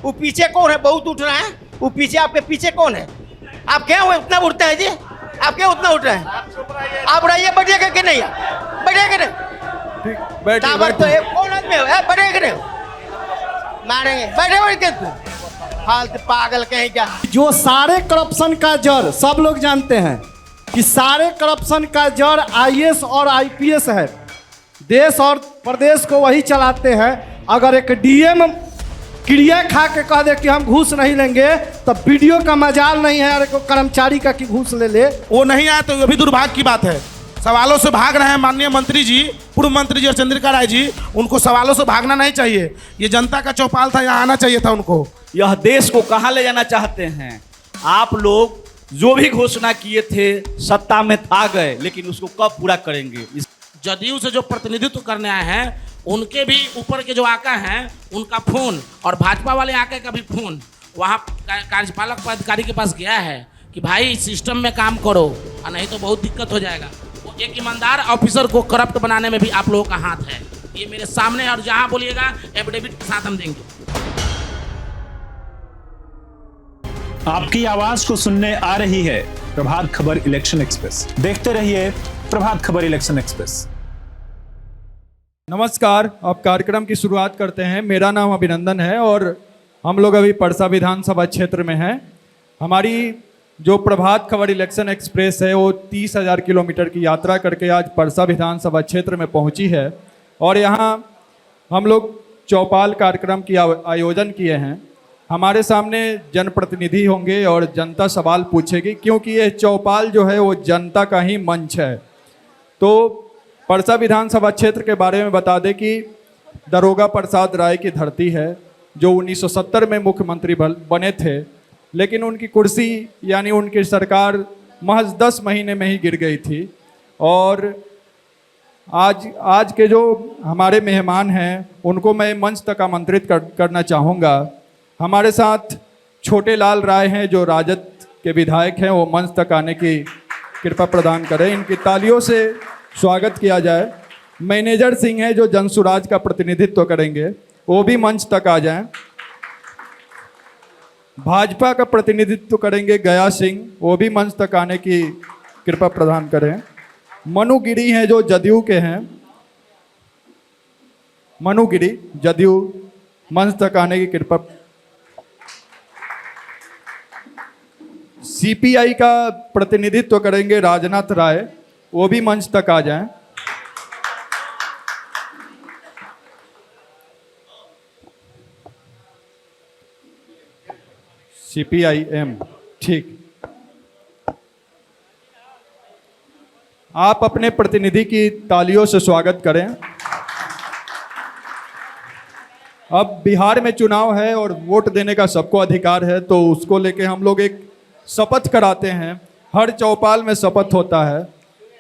वो पीछे कौन है? बहुत उठ रहा है वो पीछे, आपके पीछे कौन है? आप क्या हुए उतना उठते हैं जी? आप क्या उतना उठ रहे हैं? आप रहिए, बैठिएगा कि नहीं? बैठिएगा नहीं? टावर तो एक कौन आदमी है? बैठेगा कि नहीं? मारेंगे, बैठे बैठ के तू फालतू पागल कहीं क्या। जो सारे करप्शन का जड़ सब लोग जानते हैं कि सारे करप्शन का जड़ आईएएस और आईपीएस है। देश और प्रदेश को वही चलाते हैं। अगर एक डीएम क्रिया खा के कह दे कि हम घूस नहीं लेंगे तो वीडियो का मजाल नहीं है अरे को कर्मचारी का कि घूस ले ले। वो नहीं आया तो ये भी दुर्भाग्य की बात है। सवालों से भाग रहे हैं माननीय मंत्री जी, पूर्व मंत्री जी और चंद्रिका राय जी। उनको सवालों से भागना नहीं चाहिए। ये जनता का चौपाल था, यहाँ आना चाहिए था उनको। यह देश को कहाँ ले जाना चाहते हैं आप लोग? जो भी घोषणा किए थे सत्ता में आ गए, लेकिन उसको कब पूरा करेंगे? जदयू से जो प्रतिनिधित्व करने आए हैं उनके भी ऊपर के जो आका हैं उनका फोन और भाजपा वाले आके का भी फोन वहाँ कार्यपालक पदाधिकारी के पास गया है कि भाई सिस्टम में काम करो और नहीं तो बहुत दिक्कत हो जाएगा। वो एक ईमानदार ऑफिसर को करप्ट बनाने में भी आप लोगों का हाथ है। ये मेरे सामने, और जहाँ बोलिएगा एफिडेविट के साथ हम देंगे। आपकी आवाज को सुनने आ रही है प्रभात खबर इलेक्शन एक्सप्रेस। देखते रहिए प्रभात खबर इलेक्शन एक्सप्रेस। नमस्कार, अब कार्यक्रम की शुरुआत करते हैं। मेरा नाम अभिनंदन है और हम लोग अभी परसा विधानसभा क्षेत्र में हैं। हमारी जो प्रभात खबर इलेक्शन एक्सप्रेस है वो 30,000 किलोमीटर की यात्रा करके आज परसा विधानसभा क्षेत्र में पहुंची है और यहाँ हम लोग चौपाल कार्यक्रम की आयोजन किए हैं। हमारे सामने जनप्रतिनिधि होंगे और जनता सवाल पूछेगी, क्योंकि ये चौपाल जो है वो जनता का ही मंच है। तो परसा विधानसभा क्षेत्र के बारे में बता दें कि दरोगा प्रसाद राय की धरती है, जो 1970 में मुख्यमंत्री बने थे, लेकिन उनकी कुर्सी यानी उनकी सरकार महज 10 महीने में ही गिर गई थी। और आज के जो हमारे मेहमान हैं उनको मैं मंच तक आमंत्रित करना चाहूँगा। हमारे साथ छोटे लाल राय हैं जो राजद के विधायक हैं, वो मंच तक आने की कृपा प्रदान करें। इनकी तालियों से स्वागत किया जाए। मैनेजर सिंह है जो जनसुराज का प्रतिनिधित्व करेंगे, वो भी मंच तक आ जाएं। भाजपा का प्रतिनिधित्व करेंगे गया सिंह, वो भी मंच तक आने की कृपा प्रदान करें। मनु गिरी हैं जो जदयू के हैं, मनु गिरी जदयू मंच तक आने की कृपा। सीपीआई का प्रतिनिधित्व करेंगे राजनाथ राय, वो भी मंच तक आ जाएं। CPIM, ठीक। आप अपने प्रतिनिधि की तालियों से स्वागत करें। अब बिहार में चुनाव है और वोट देने का सबको अधिकार है, तो उसको लेके हम लोग एक शपथ कराते हैं। हर चौपाल में शपथ होता है,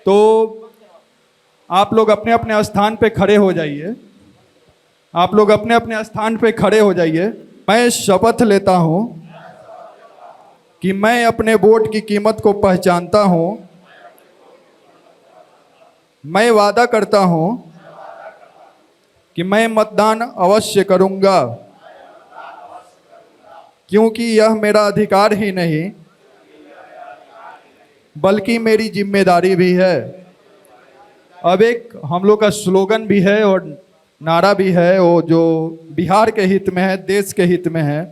तो आप लोग अपने अपने स्थान पे खड़े हो जाइए। आप लोग अपने अपने स्थान पे खड़े हो जाइए। मैं शपथ लेता हूँ कि मैं अपने वोट की कीमत को पहचानता हूँ। मैं वादा करता हूँ कि मैं मतदान अवश्य करूँगा, क्योंकि यह मेरा अधिकार ही नहीं बल्कि मेरी जिम्मेदारी भी है। अब एक हम लोग का स्लोगन भी है और नारा भी है, वो जो बिहार के हित में है, देश के हित में है।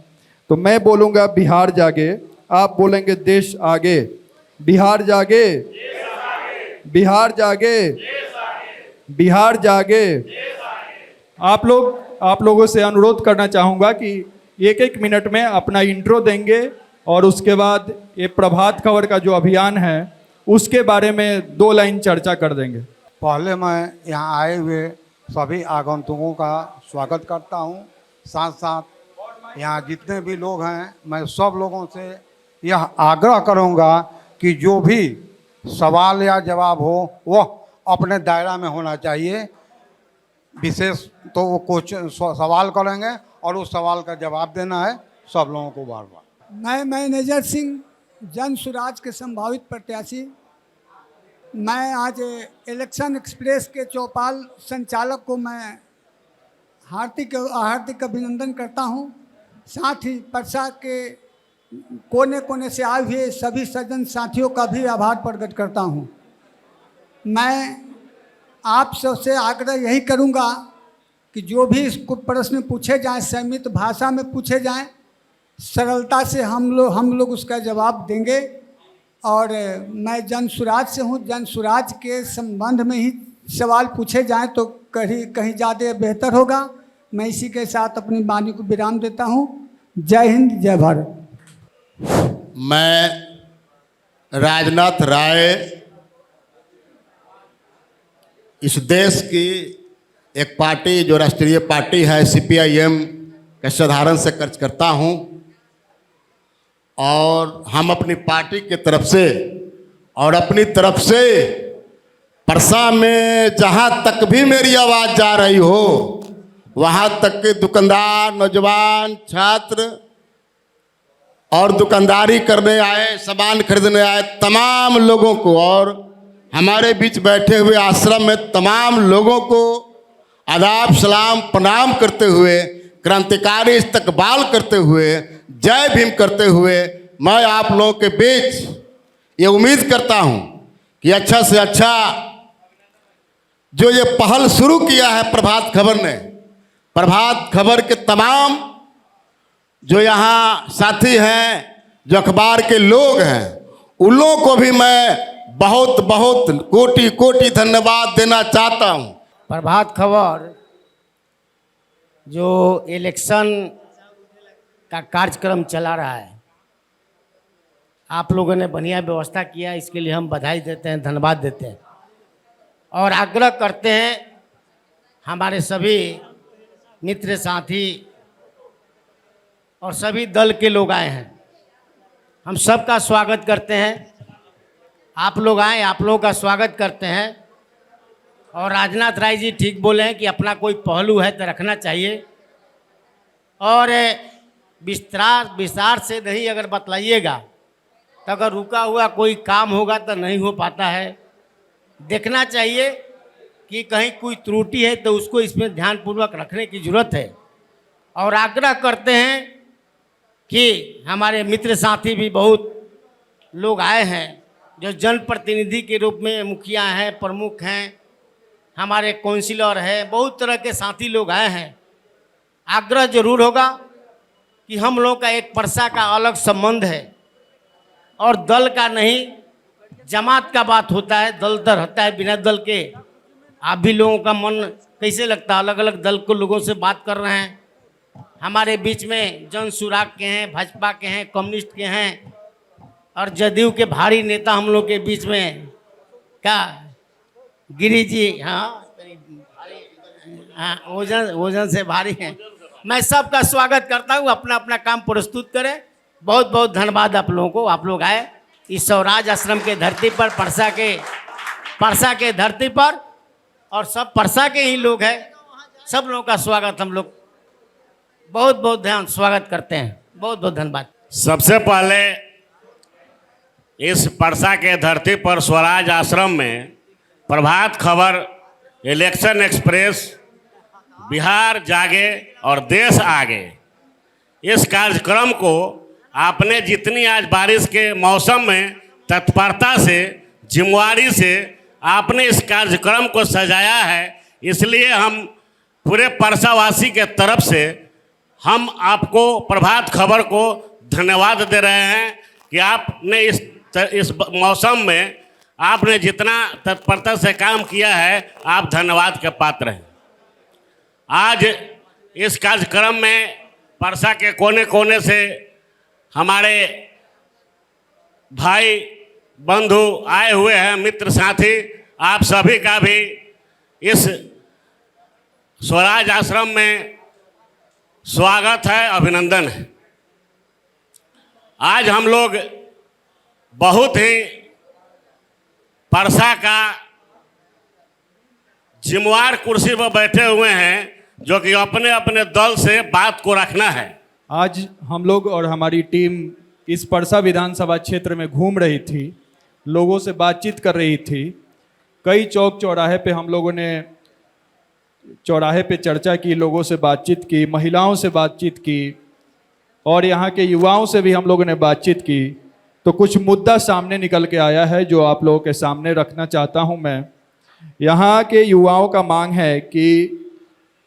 तो मैं बोलूँगा बिहार जागे, आप बोलेंगे देश आगे। बिहार जागे, बिहार जागे, बिहार जागे। आप लोगों से अनुरोध करना चाहूँगा कि एक एक मिनट में अपना इंट्रो देंगे और उसके बाद ये प्रभात खबर का जो अभियान है उसके बारे में 2 लाइन चर्चा कर देंगे। पहले मैं यहाँ आए हुए सभी आगंतुकों का स्वागत करता हूँ। साथ साथ यहाँ जितने भी लोग हैं, मैं सब लोगों से यह आग्रह करूँगा कि जो भी सवाल या जवाब हो वह अपने दायरा में होना चाहिए। विशेष तो वो क्वेश्चन सवाल करेंगे और उस सवाल का जवाब देना है सब लोगों को बार बार। मैं मैनेजर सिंह, जन सुराज के संभावित प्रत्याशी। मैं आज इलेक्शन एक्सप्रेस के चौपाल संचालक को मैं हार्दिक अभिनंदन करता हूं। साथ ही परसा के कोने कोने से आए हुए सभी सज्जन साथियों का भी आभार प्रकट करता हूँ। मैं आप सबसे आग्रह यही करूँगा कि जो भी इसको प्रश्न पूछे जाएं संमित भाषा में पूछे जाएं, सरलता से हम लोग उसका जवाब देंगे। और मैं जन सुराज से हूँ, जन सुराज के संबंध में ही सवाल पूछे जाएं तो कहीं ज़्यादा बेहतर होगा। मैं इसी के साथ अपनी वाणी को विराम देता हूँ। जय हिंद, जय भारत। मैं राजनाथ राय इस देश की एक पार्टी जो राष्ट्रीय पार्टी है CPIM का साधारण से कार्यकर्ता हूँ और हम अपनी पार्टी की तरफ से और अपनी तरफ से परसा में जहाँ तक भी मेरी आवाज़ जा रही हो वहाँ तक के दुकानदार, नौजवान, छात्र और दुकानदारी करने आए, सामान खरीदने आए तमाम लोगों को और हमारे बीच बैठे हुए आश्रम में तमाम लोगों को आदाब, सलाम, प्रणाम करते हुए, क्रांतिकारी इस्तकबाल करते हुए, जय भीम करते हुए मैं आप लोगों के बीच ये उम्मीद करता हूँ कि अच्छा से अच्छा जो ये पहल शुरू किया है प्रभात खबर ने, प्रभात खबर के तमाम जो यहाँ साथी हैं, जो अखबार के लोग हैं, उन लोगों को भी मैं बहुत बहुत कोटि कोटि धन्यवाद देना चाहता हूँ। प्रभात खबर जो इलेक्शन का कार्यक्रम चला रहा है, आप लोगों ने बढ़िया व्यवस्था किया, इसके लिए हम बधाई देते हैं, धन्यवाद देते हैं और आग्रह करते हैं हमारे सभी मित्र साथी और सभी दल के लोग आए हैं, हम सबका स्वागत करते हैं। आप लोग आए, आप लोगों का स्वागत करते हैं। और राजनाथ राय जी ठीक बोले हैं कि अपना कोई पहलू है तो रखना चाहिए और विस्तार से नहीं अगर बतलाइएगा तो अगर रुका हुआ कोई काम होगा तो नहीं हो पाता है। देखना चाहिए कि कहीं कोई त्रुटि है तो उसको इसमें ध्यानपूर्वक रखने की ज़रूरत है। और आग्रह करते हैं कि हमारे मित्र साथी भी बहुत लोग आए हैं जो जनप्रतिनिधि के रूप में मुखिया हैं, प्रमुख हैं, हमारे काउंसिलर हैं, बहुत तरह के साथी लोग आए हैं। आग्रह जरूर होगा कि हम लोग का एक परसा का अलग संबंध है और दल का नहीं, जमात का बात होता है, दल दर होता है। बिना दल के आप भी लोगों का मन कैसे लगता है, अलग अलग दल को लोगों से बात कर रहे हैं। हमारे बीच में जन सुराग के हैं, भाजपा के हैं, कम्युनिस्ट के हैं और जदयू के भारी नेता हम लोग के बीच में क्या गिरी जी, हाँ ओजन से भारी हैं। मैं सबका स्वागत करता हूँ, अपना अपना काम प्रस्तुत करें। बहुत बहुत धन्यवाद आप लोगों को, आप लोग आए इस स्वराज आश्रम के धरती पर, परसा के धरती पर और सब परसा के ही लोग हैं। सब लोगों का स्वागत हम लोग बहुत बहुत स्वागत करते हैं। बहुत बहुत धन्यवाद। सबसे पहले इस परसा के धरती पर स्वराज आश्रम में प्रभात खबर इलेक्शन एक्सप्रेस बिहार जागे और देश आगे इस कार्यक्रम को आपने जितनी आज बारिश के मौसम में तत्परता से, जिम्मेवारी से आपने इस कार्यक्रम को सजाया है, इसलिए हम पूरे परसावासी के तरफ से हम आपको प्रभात खबर को धन्यवाद दे रहे हैं कि आपने इस मौसम में आपने जितना तत्परता से काम किया है, आप धन्यवाद के पात्र हैं। आज इस कार्यक्रम में परसा के कोने कोने से हमारे भाई बंधु आए हुए हैं, मित्र साथी, आप सभी का भी इस स्वराज आश्रम में स्वागत है, अभिनंदन है। आज हम लोग बहुत ही परसा का जिम्मेवार कुर्सी पर बैठे हुए हैं जो कि अपने अपने दल से बात को रखना है। आज हम लोग और हमारी टीम इस परसा विधानसभा क्षेत्र में घूम रही थी, लोगों से बातचीत कर रही थी। कई चौक चौराहे पे हम लोगों ने चौराहे पे चर्चा की, लोगों से बातचीत की, महिलाओं से बातचीत की और यहाँ के युवाओं से भी हम लोगों ने बातचीत की, तो कुछ मुद्दा सामने निकल के आया है जो आप लोगों के सामने रखना चाहता हूँ मैं। यहाँ के युवाओं का मांग है कि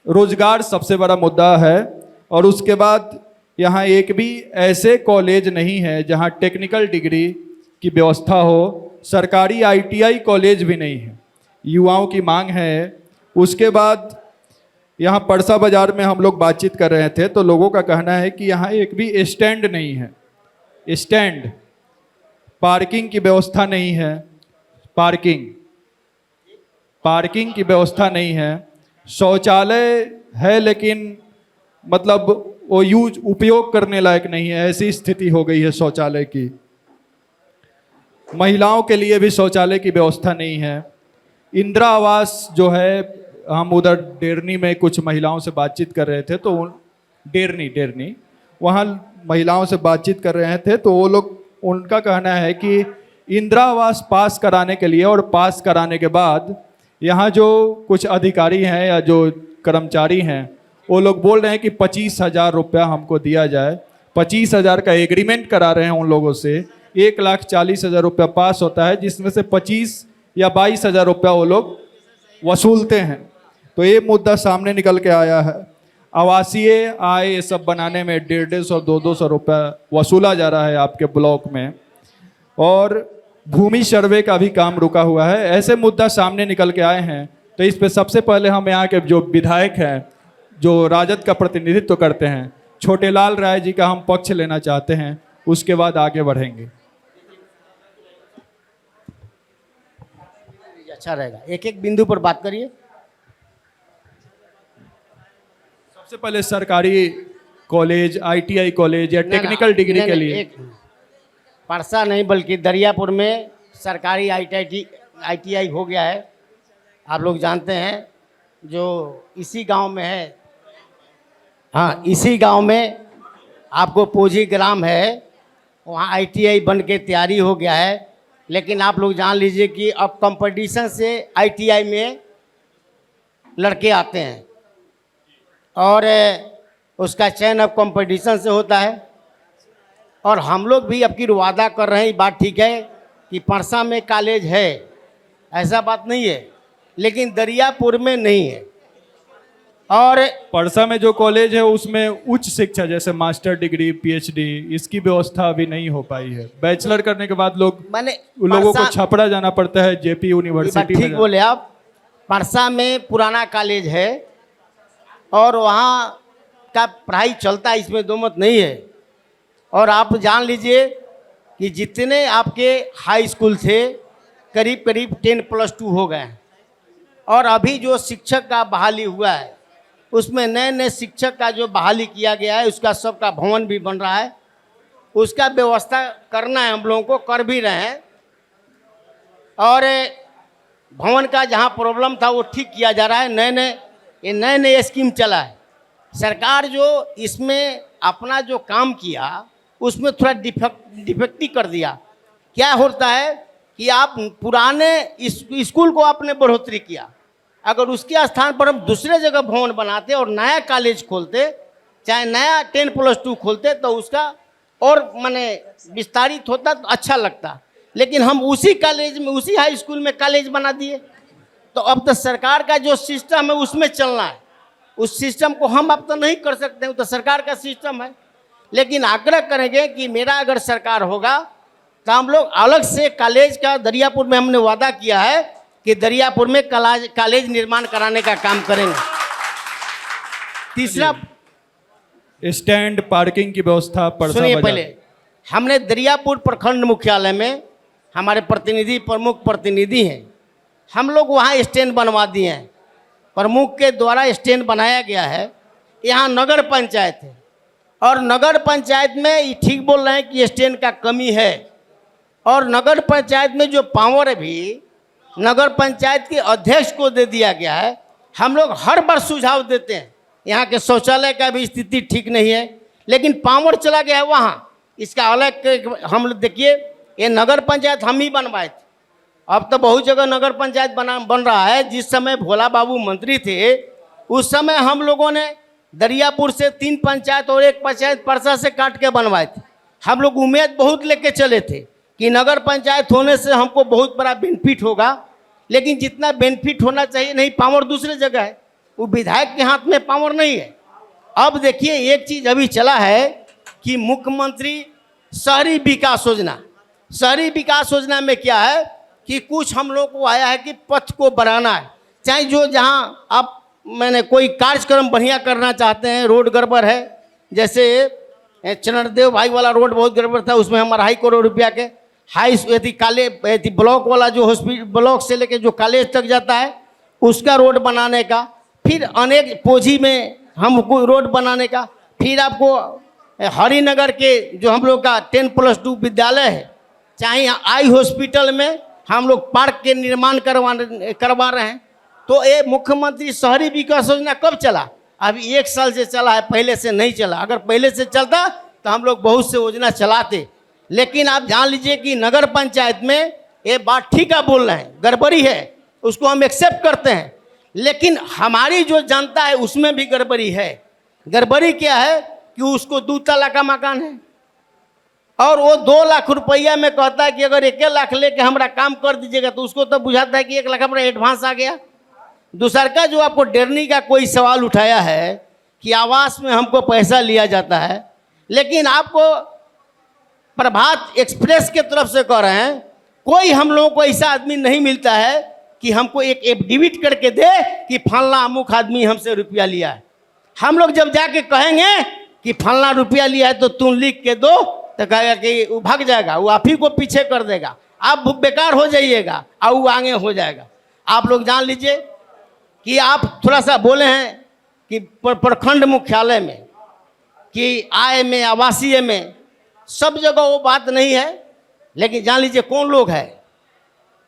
रोजगार सबसे बड़ा मुद्दा है, और उसके बाद यहाँ एक भी ऐसे कॉलेज नहीं है जहाँ टेक्निकल डिग्री की व्यवस्था हो, सरकारी ITI कॉलेज भी नहीं है, युवाओं की मांग है। उसके बाद यहाँ परसा बाजार में हम लोग बातचीत कर रहे थे, तो लोगों का कहना है कि यहाँ एक भी स्टैंड नहीं है, स्टैंड, पार्किंग की व्यवस्था नहीं है, पार्किंग की व्यवस्था नहीं है, शौचालय है लेकिन मतलब वो उपयोग करने लायक नहीं है, ऐसी स्थिति हो गई है शौचालय की। महिलाओं के लिए भी शौचालय की व्यवस्था नहीं है। इंदिरा आवास जो है, हम उधर डेरनी में कुछ महिलाओं से बातचीत कर रहे थे, तो डेरनी वहाँ महिलाओं से बातचीत कर रहे थे, तो वो लोग, उनका कहना है कि इंदिरा आवास पास कराने के लिए और पास कराने के बाद यहाँ जो कुछ अधिकारी हैं या जो कर्मचारी हैं, वो लोग बोल रहे हैं कि 25,000 रुपया हमको दिया जाए। 25,000 का एग्रीमेंट करा रहे हैं उन लोगों से, 1,40,000 रुपया पास होता है, जिसमें से 25 या 22,000 रुपया वो लोग वसूलते हैं। तो ये मुद्दा सामने निकल के आया है। आवासीय आय ये सब बनाने में 150 200 रुपया वसूला जा रहा है आपके ब्लॉक में, और भूमि सर्वे का भी काम रुका हुआ है। ऐसे मुद्दा सामने निकल के आए हैं। तो इस पे सबसे पहले हम यहाँ के जो विधायक हैं, जो राजद का प्रतिनिधित्व करते हैं, छोटेलाल राय जी का हम पक्ष लेना चाहते हैं, उसके बाद आगे बढ़ेंगे। अच्छा रहेगा, एक एक बिंदु पर बात करिए। सबसे पहले सरकारी कॉलेज, ITI कॉलेज या टेक्निकल डिग्री के लिए, परसा नहीं बल्कि दरियापुर में सरकारी ITI हो गया है, आप लोग जानते हैं, जो इसी गांव में है। हाँ, इसी गांव में आपको पोजी ग्राम है, वहाँ ITI बन के तैयारी हो गया है। लेकिन आप लोग जान लीजिए कि अब कंपटीशन से ITI में लड़के आते हैं, और उसका चयन अब कंपटीशन से होता है। और हम लोग भी अब की वादा कर रहे हैं, ये बात ठीक है कि परसा में कॉलेज है, ऐसा बात नहीं है, लेकिन दरियापुर में नहीं है। और परसा में जो कॉलेज है उसमें उच्च शिक्षा जैसे मास्टर डिग्री, PhD, इसकी व्यवस्था अभी नहीं हो पाई है। बैचलर करने के बाद लोगों को छपरा जाना पड़ता है, JP यूनिवर्सिटी में। ठीक बोले आप, परसा में पुराना कॉलेज है और वहाँ का पढ़ाई चलता है, इसमें दो मत नहीं है। और आप जान लीजिए कि जितने आपके हाई स्कूल थे करीब करीब 10+2 हो गए हैं, और अभी जो शिक्षक का बहाली हुआ है उसमें नए नए शिक्षक का जो बहाली किया गया है, उसका सबका भवन भी बन रहा है, उसका व्यवस्था करना है, हम लोगों को कर भी रहे हैं। और भवन का जहाँ प्रॉब्लम था वो ठीक किया जा रहा है। नए नए स्कीम चला है। सरकार जो इसमें अपना जो काम किया उसमें थोड़ा डिफेक्टिव कर दिया। क्या होता है कि आप पुराने स्कूल को आपने बढ़ोतरी किया, अगर उसके स्थान पर हम दूसरे जगह भवन बनाते और नया कॉलेज खोलते, चाहे नया 10+2 खोलते, तो उसका और माने विस्तारित होता तो अच्छा लगता। लेकिन हम उसी कॉलेज में, उसी हाई स्कूल में कॉलेज बना दिए। तो अब तो सरकार का जो सिस्टम है उसमें चलना है, उस सिस्टम को हम अब तो नहीं कर सकते, तो सरकार का सिस्टम है। लेकिन आग्रह करेंगे कि मेरा अगर सरकार होगा तो हम लोग अलग से कॉलेज का दरियापुर में हमने वादा किया है कि दरियापुर में कॉलेज निर्माण कराने का काम करेंगे। तीसरा, स्टैंड, पार्किंग की व्यवस्था। सुनिए, पहले हमने दरियापुर प्रखंड मुख्यालय में हमारे प्रतिनिधि, प्रमुख प्रतिनिधि हैं, हम लोग वहाँ स्टैंड बनवा दिए हैं। प्रमुख के द्वारा स्टैंड बनाया गया है। यहाँ नगर पंचायत है और नगर पंचायत में ये ठीक बोल रहे हैं कि स्टैंड का कमी है, और नगर पंचायत में जो पावर भी नगर पंचायत के अध्यक्ष को दे दिया गया है। हम लोग हर बार सुझाव देते हैं, यहाँ के शौचालय का भी स्थिति ठीक नहीं है, लेकिन पावर चला गया है वहाँ। इसका अलग हम लोग देखिए, ये नगर पंचायत हम ही बनवाए थे, अब तो बहुत जगह नगर पंचायत बन रहा है। जिस समय भोला बाबू मंत्री थे उस समय हम लोगों ने दरियापुर से 3 पंचायत और 1 पंचायत परसा से काट के बनवाए थे। हम लोग उम्मीद बहुत लेके चले थे कि नगर पंचायत होने से हमको बहुत बड़ा बेनिफिट होगा, लेकिन जितना बेनिफिट होना चाहिए नहीं, पावर दूसरे जगह है, वो विधायक के हाथ में पावर नहीं है। अब देखिए एक चीज़ अभी चला है कि मुख्यमंत्री शहरी विकास योजना, शहरी विकास योजना में क्या है कि कुछ हम लोग को आया है कि पथ को बढ़ाना है, चाहे जो जहाँ आप मैंने कोई कार्यक्रम बढ़िया करना चाहते हैं, रोड गड़बड़ है, जैसे चरणदेव भाई वाला रोड बहुत गड़बड़ था, उसमें हम 2.5 करोड़ रुपया के काले ब्लॉक वाला जो हॉस्पिटल ब्लॉक से लेके जो कॉलेज तक जाता है उसका रोड बनाने का, फिर अनेक पोजी में हमको रोड बनाने का, फिर आपको हरिनगर के जो हम लोग का 10+2 विद्यालय है, चाहे आई हॉस्पिटल में हम लोग पार्क के निर्माण करवा रहे हैं। तो ये मुख्यमंत्री शहरी विकास योजना कब चला? अभी 1 साल से चला है, पहले से नहीं चला। अगर पहले से चलता तो हम लोग बहुत से योजना चलाते। लेकिन आप जान लीजिए कि नगर पंचायत में ये बात ठीक है बोल रहे हैं, गड़बड़ी है, उसको हम एक्सेप्ट करते हैं, लेकिन हमारी जो जनता है उसमें भी गड़बड़ी है। गड़बड़ी क्या है कि उसको 2 तला का मकान है और वो 2 लाख रुपया में कहता है कि अगर 1 लाख लेके हमारा काम कर दीजिएगा, तो उसको तो बुझाता है कि 1 लाख हमारा एडवांस आ गया। दूसर का जो आपको डेरनी का कोई सवाल उठाया है कि आवास में हमको पैसा लिया जाता है, लेकिन आपको प्रभात एक्सप्रेस के तरफ से कह रहे हैं कोई हम लोगों को ऐसा आदमी नहीं मिलता है कि हमको एक एफिडेविट करके दे कि फलना अमुक आदमी हमसे रुपया लिया है। हम लोग जब जाके कहेंगे कि फलना रुपया लिया है तो तुम लिख के दो, तो कहेगा कि वो भाग जाएगा, वो आप ही को पीछे कर देगा, आप बेकार हो जाइएगा और वो आगे हो जाएगा। आप लोग जान लीजिए कि आप थोड़ा सा बोले हैं कि प्रखंड मुख्यालय में कि आय में आवासीय में सब जगह वो बात नहीं है, लेकिन जान लीजिए कौन लोग है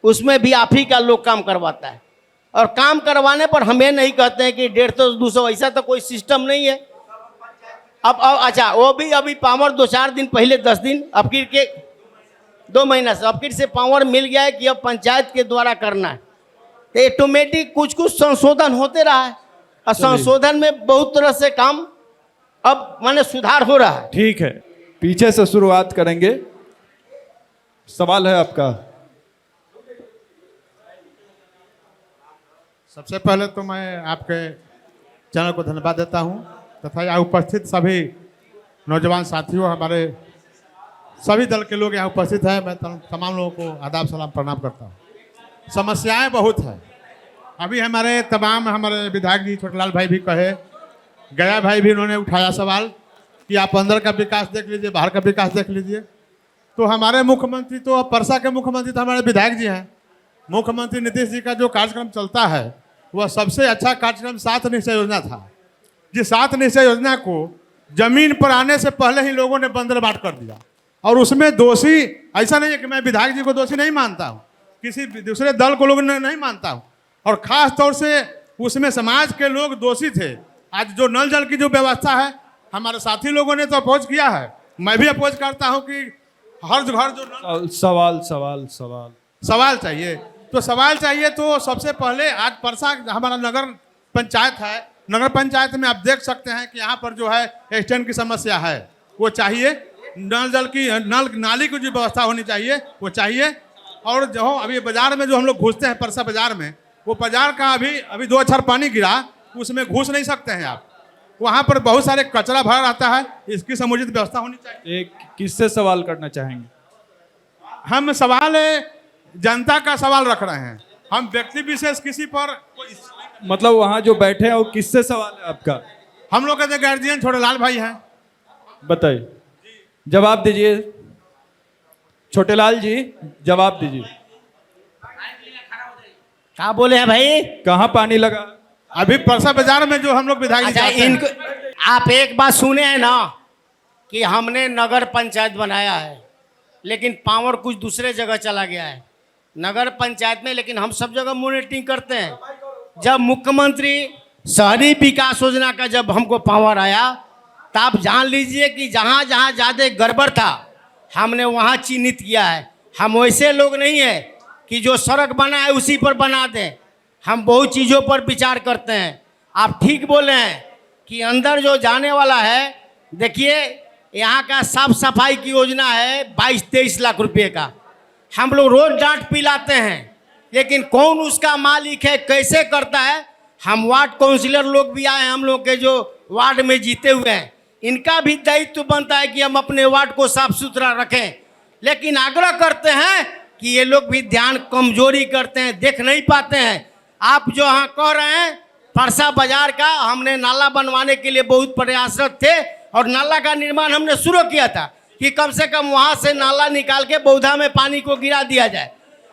उसमें भी आप ही का लोग काम करवाता है। और काम करवाने पर हमें नहीं कहते हैं कि 150-200, ऐसा तो कोई सिस्टम नहीं है। अब अच्छा वो भी अभी पावर 2-4 दिन पहले 10 दिन अब के 2 महीना से अब से पावर मिल गया है कि अब पंचायत के द्वारा करना है, तो ऑटोमेटिक कुछ संशोधन होते रहा है और संशोधन में बहुत तरह से काम अब माने सुधार हो रहा है। ठीक है, पीछे से शुरुआत करेंगे। सवाल है आपका? सबसे पहले तो मैं आपके चैनल को धन्यवाद देता हूं तथा यहाँ उपस्थित सभी नौजवान साथियों, हमारे सभी दल के लोग यहाँ उपस्थित हैं। मैं तमाम लोगों को आदाब सलाम प्रणाम करता हूँ। समस्याएं बहुत हैं। अभी हमारे विधायक जी छोटेलाल भाई भी कहे, गया भाई भी उन्होंने उठाया सवाल कि आप अंदर का विकास देख लीजिए, बाहर का विकास देख लीजिए। तो हमारे मुख्यमंत्री तो परसा के मुख्यमंत्री तो हमारे विधायक जी हैं। मुख्यमंत्री नीतीश जी का जो कार्यक्रम चलता है वह सबसे अच्छा कार्यक्रम 7 निश्चय योजना था। जिस 7 निश्चय योजना को जमीन पर आने से पहले ही लोगों ने बंदरबाट कर दिया, और उसमें दोषी ऐसा नहीं है कि मैं विधायक जी को दोषी नहीं मानता हूँ, किसी दूसरे दल को लोग नहीं मानता हूँ, और ख़ास तौर से उसमें समाज के लोग दोषी थे। आज जो नल जल की जो व्यवस्था है, हमारे साथी लोगों ने तो अपोज किया है, मैं भी अपोज करता हूँ कि हर घर जो सवाल चाहिए तो सवाल चाहिए। तो सबसे पहले आज परसा हमारा नगर पंचायत है, नगर पंचायत में आप देख सकते हैं कि यहाँ पर जो है स्टैंड की समस्या है, वो चाहिए। नल जल की नाली की जो व्यवस्था होनी चाहिए वो चाहिए। और जो अभी बाजार में जो हम लोग घुसते हैं परसा बाजार में, वो बाजार का अभी 2 अक्षर पानी गिरा, उसमें घुस नहीं सकते हैं आप। वहाँ पर बहुत सारे कचरा भरा रहता है, इसकी समुचित व्यवस्था होनी चाहिए। एक किससे सवाल करना चाहेंगे? हम सवाल जनता का सवाल रख रहे हैं, हम व्यक्ति विशेष किसी पर मतलब वहाँ जो बैठे हैं वो किससे सवाल है आपका? हम लोग के गार्जियन छोटेलाल भाई हैं। बताइए, जवाब दीजिए। छोटेलाल जी जवाब दीजिए। क्या बोले हैं भाई? कहाँ पानी लगा? अभी परसा बाजार में जो हम लोग विधायक अच्छा, इनको आप एक बात सुने हैं ना कि हमने नगर पंचायत बनाया है, लेकिन पावर कुछ दूसरे जगह चला गया है नगर पंचायत में, लेकिन हम सब जगह मॉनिटरिंग करते हैं। जब मुख्यमंत्री शहरी विकास योजना का जब हमको पावर आया, तो आप जान लीजिए कि जहाँ जहाँ ज़्यादा गड़बड़ था हमने वहाँ चिन्हित किया है। हम वैसे लोग नहीं हैं कि जो सड़क बना है उसी पर बना दें, हम बहुत चीज़ों पर विचार करते हैं। आप ठीक बोले हैं कि अंदर जो जाने वाला है, देखिए यहाँ का साफ सफाई की योजना है 22-23 लाख रुपए का। हम लोग रोज डांट पिलाते हैं, लेकिन कौन उसका मालिक है, कैसे करता है? हम वार्ड काउंसिलर लोग भी आए, हम लोग के जो वार्ड में जीते हुए हैं, इनका भी दायित्व बनता है कि हम अपने वार्ड को साफ सुथरा रखें। लेकिन आग्रह करते हैं कि ये लोग भी ध्यान कमजोरी करते हैं, देख नहीं पाते हैं। आप जो हाँ कह रहे हैं परसा बाजार का, हमने नाला बनवाने के लिए बहुत प्रयासरत थे और नाला का निर्माण हमने शुरू किया था कि कम से कम वहाँ से नाला निकाल के बौद्धा में पानी को गिरा दिया जाए।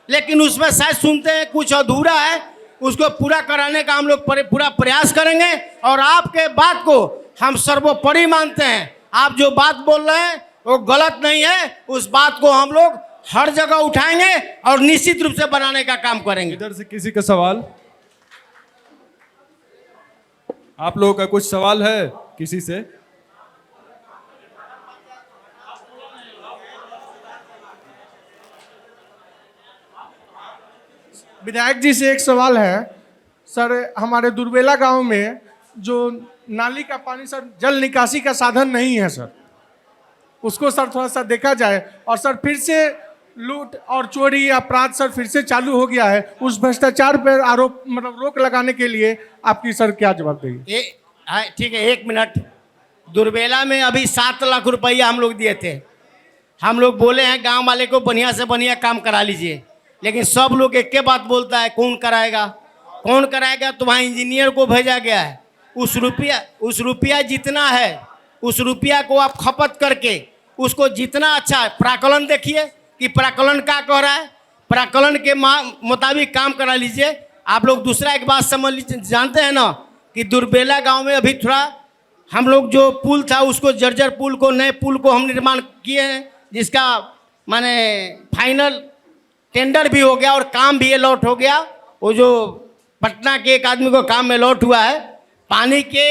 लेकिन उसमें शायद सुनते हैं कुछ अधूरा है, उसको पूरा कराने का हम लोग पूरा प्रयास करेंगे। और आपके बात को हम सर्वोपरि मानते हैं। आप जो बात बोल रहे हैं वो गलत नहीं है, उस बात को हम लोग हर जगह उठाएंगे और निश्चित रूप से बनाने का काम करेंगे। इधर से किसी का सवाल? आप लोगों का कुछ सवाल है किसी से? विधायक जी से एक सवाल है सर। हमारे दुर्बेला गांव में जो नाली का पानी सर, जल निकासी का साधन नहीं है सर, उसको सर थोड़ा सा देखा जाए। और सर फिर से लूट और चोरी अपराध सर फिर से चालू हो गया है। उस भ्रष्टाचार पर आरोप मतलब रोक लगाने के लिए आपकी सर क्या जवाबदेही? ठीक है, 1 मिनट। दुर्बेला में अभी 7 लाख रुपया हम लोग दिए थे। हम लोग बोले हैं गांव वाले को बढ़िया से बढ़िया काम करा लीजिए, लेकिन सब लोग एक के बात बोलता है, कौन कराएगा कौन कराएगा? तो वहाँ इंजीनियर को भेजा गया है। उस रुपया जितना है, उस रुपया को आप खपत करके उसको जितना अच्छा है, प्राकलन देखिए कि प्राकलन क्या कह रहा है, प्राकलन के मुताबिक काम करा लीजिए। आप लोग दूसरा एक बात समझ लीजिए, जानते हैं ना कि दुर्बेला गांव में अभी थोड़ा हम लोग जो पुल था उसको जर्जर पुल को, नए पुल को हम निर्माण किए हैं, जिसका माने फाइनल टेंडर भी हो गया और काम भी अलॉट हो गया। वो जो पटना के एक आदमी को काम में अलॉट हुआ है, पानी के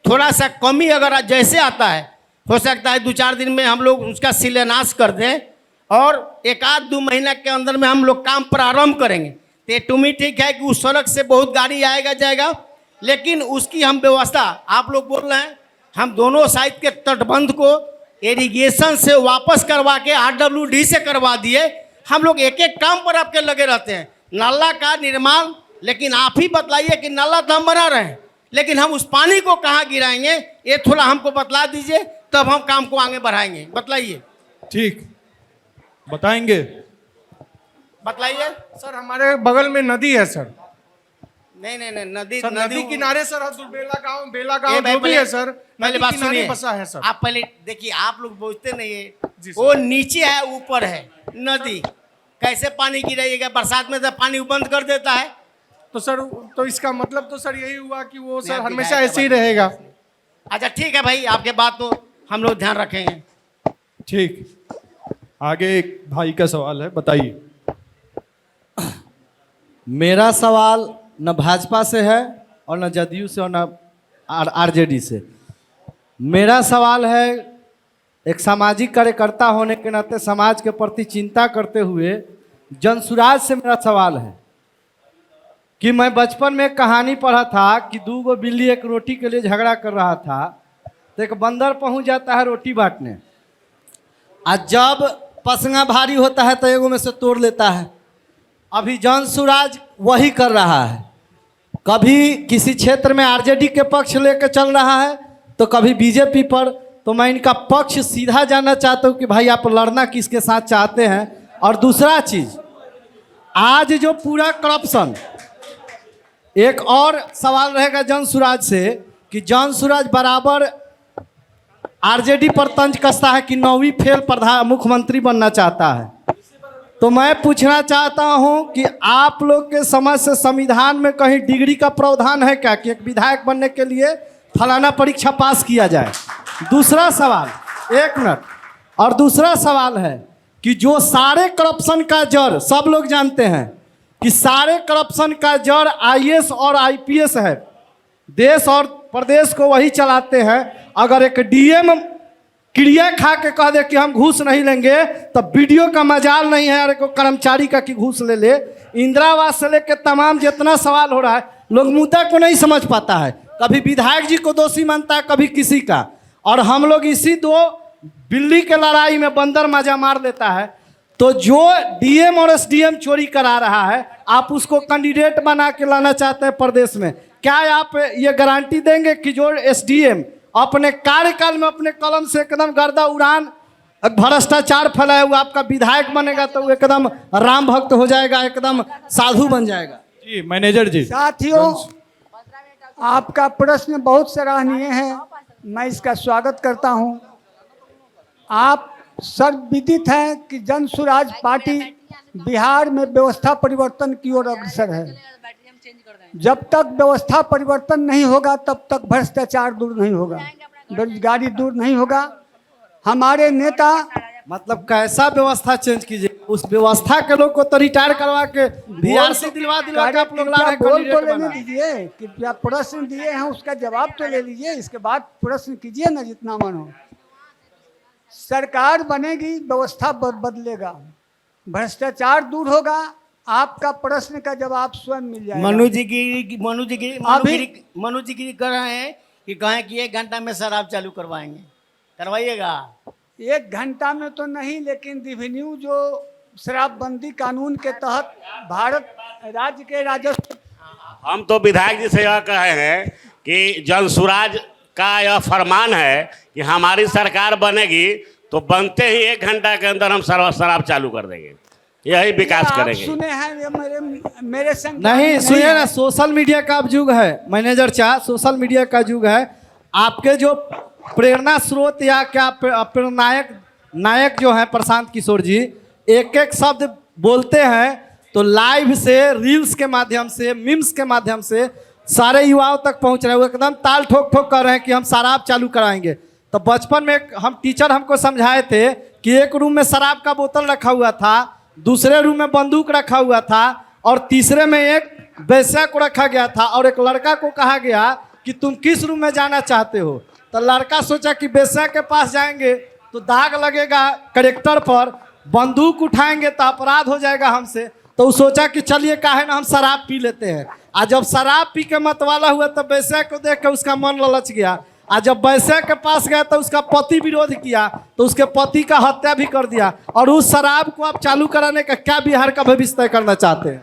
थोड़ा सा कमी अगर जैसे आता है, हो सकता है 2-4 दिन में हम लोग उसका शिलान्यास कर दें और 1-2 महीना के अंदर में हम लोग काम प्रारंभ करेंगे। तो टुमी ठीक है कि उस सड़क से बहुत गाड़ी आएगा जाएगा, लेकिन उसकी हम व्यवस्था, आप लोग बोल रहे हैं, हम दोनों साइड के तटबंध को इरिगेशन से वापस करवा के RWD से करवा दिए। हम लोग एक एक काम पर आपके लगे रहते हैं। नाला का निर्माण, लेकिन आप ही बतलाइए कि नाला तो हम बना रहे हैं, लेकिन हम उस पानी को कहाँ गिराएंगे, ये थोड़ा हमको बतला दीजिए, तब हम काम को आगे बढ़ाएंगे। बतलाइए। ठीक, बताएंगे, बतलाइए। सर हमारे बगल में नदी है सर। नहीं नदी सर नदी किनारे सर दुर्बेला गांव, बेला गांव ये जो भी है सर, पहले नदी बात किनारे सुनिए। बसा है सर। आप पहले देखिए, आप लोग बोलते नहीं है, जी सर। वो नीचे है ऊपर है नदी, कैसे पानी गिरेगा? बरसात में तो पानी बंद कर देता है। तो सर तो इसका मतलब तो सर यही हुआ कि वो सर नहीं, हमेशा विधायक ऐसे ही का बात रहेगा। अच्छा ठीक है भाई, आपके बात तो हम लोग ध्यान रखेंगे। ठीक, आगे एक भाई का सवाल है, बताइए। मेरा सवाल न भाजपा से है और न जदयू से और न RJD से। मेरा सवाल है, एक सामाजिक कार्यकर्ता होने के नाते समाज के प्रति चिंता करते हुए जनसुराज से मेरा सवाल है कि मैं बचपन में एक कहानी पढ़ा था कि 2 बिल्ली एक रोटी के लिए झगड़ा कर रहा था, तो एक बंदर पहुंच जाता है रोटी बांटने, और जब पसंगा भारी होता है तो एगो में से तोड़ लेता है। अभी जनसुराज वही कर रहा है, कभी किसी क्षेत्र में RJD के पक्ष लेकर चल रहा है तो कभी बीजेपी पर। तो मैं इनका पक्ष सीधा जानना चाहता हूँ कि भाई आप लड़ना किसके साथ चाहते हैं। और दूसरा चीज, आज जो पूरा करप्शन, एक और सवाल रहेगा जनसुराज से कि जनसुराज बराबर RJD पर तंज कसता है कि 9वीं फेल मुख्यमंत्री बनना चाहता है। तो मैं पूछना चाहता हूं कि आप लोग के समझ से संविधान में कहीं डिग्री का प्रावधान है क्या कि एक विधायक बनने के लिए फलाना परीक्षा पास किया जाए? दूसरा सवाल, 1 मिनट, और दूसरा सवाल है कि जो सारे करप्शन का जड़, सब लोग जानते हैं कि सारे करप्शन का जड़ IAS और IPS है, देश और प्रदेश को वही चलाते हैं। अगर एक DM क्रिया खा के कह दे कि हम घूस नहीं लेंगे तो BDO का मजाल नहीं है, अरे को कर्मचारी का कि घूस ले। इंदिरा आवास से लेकर तमाम जितना सवाल हो रहा है, लोग मुद्दा को नहीं समझ पाता है। कभी विधायक जी को दोषी मानता है, कभी किसी का। और हम लोग इसी दो बिल्ली के लड़ाई में बंदर माजा मार देता है। तो जो डीएम और एसडीएम चोरी करा रहा है, आप उसको कैंडिडेट बना के लाना चाहते हैं प्रदेश में, क्या आप ये गारंटी देंगे कि जो एसडीएम अपने कार्यकाल में अपने कलम से एकदम गर्दा उड़ान भ्रष्टाचार फैलाया हुआ आपका विधायक बनेगा तो वो एकदम राम भक्त हो जाएगा, एकदम साधु बन जाएगा? जी मैनेजर जी। साथियों, आपका प्रश्न बहुत सराहनीय है, मैं इसका स्वागत करता हूं। आप सर्वविदित हैं कि जन सुराज पार्टी बिहार में व्यवस्था परिवर्तन की ओर अग्रसर है। जब तक व्यवस्था परिवर्तन नहीं होगा तब तक भ्रष्टाचार दूर नहीं होगा, बेरोजगारी दूर नहीं होगा। हमारे नेता मतलब कैसा व्यवस्था चेंज कीजिए? उस व्यवस्था के लोग को तो रिटायर करवा के बीआरसी दिलवा के आप लोग ला रहे हैं बोल तो कैंडिडेट लेने बना। दीजिए कि क्या प्रश्न दिए हैं उसका जवाब तो ले लीजिए, इसके बाद प्रश्न कीजिए ना जितना मन हो। सरकार बनेगी, व्यवस्था बदलेगा, भ्रष्टाचार दूर होगा, आपका प्रश्न का जवाब स्वयं मिल जाएगा। मनु जी की कर रहे हैं कि कहें कि 1 घंटा में शराब चालू करवाएंगे, करवाइएगा? 1 घंटा में तो नहीं, लेकिन रेवेन्यू जो शराबबंदी कानून के तहत भारत राज्य के राजस्व, हम तो विधायक जी से यह कहे हैं कि जन सुराज का यह फरमान है कि हमारी सरकार बनेगी तो बनते ही 1 घंटा के अंदर हम शराब चालू कर देंगे, यही विकास आप करेंगे। सुने हैं ये मेरे संग नहीं सुनिए ना, सोशल मीडिया का अब युग है मैनेजर चाह, सोशल मीडिया का युग है। आपके जो प्रेरणा स्रोत या क्या नायक जो है प्रशांत किशोर जी, एक एक शब्द बोलते हैं तो लाइव से, रील्स के माध्यम से, मीम्स के माध्यम से सारे युवाओं तक पहुंच रहे हैं। वो एकदम ताल ठोक ठोक कर रहे हैं कि हम शराब चालू कराएंगे। तो बचपन में हम टीचर हमको समझाए थे कि एक रूम में शराब का बोतल रखा हुआ था, दूसरे रूम में बंदूक रखा हुआ था और तीसरे में एक वेश्या को रखा गया था और एक लड़का को कहा गया कि तुम किस रूम में जाना चाहते हो। तो लड़का सोचा कि वेश्या के पास जाएंगे तो दाग लगेगा कैरेक्टर पर, बंदूक उठाएंगे तो अपराध हो जाएगा हमसे। तो वो सोचा कि चलिए काहे ना हम शराब पी लेते हैं। आज जब शराब पी के मतवाला हुआ तो वेश्या को देख के उसका मन ललच गया। आज जब वैश्या के पास गया तो उसका पति विरोध किया तो उसके पति का हत्या भी कर दिया। और उस शराब को आप चालू कराने का क्या बिहार का भविष्य तय करना चाहते हैं?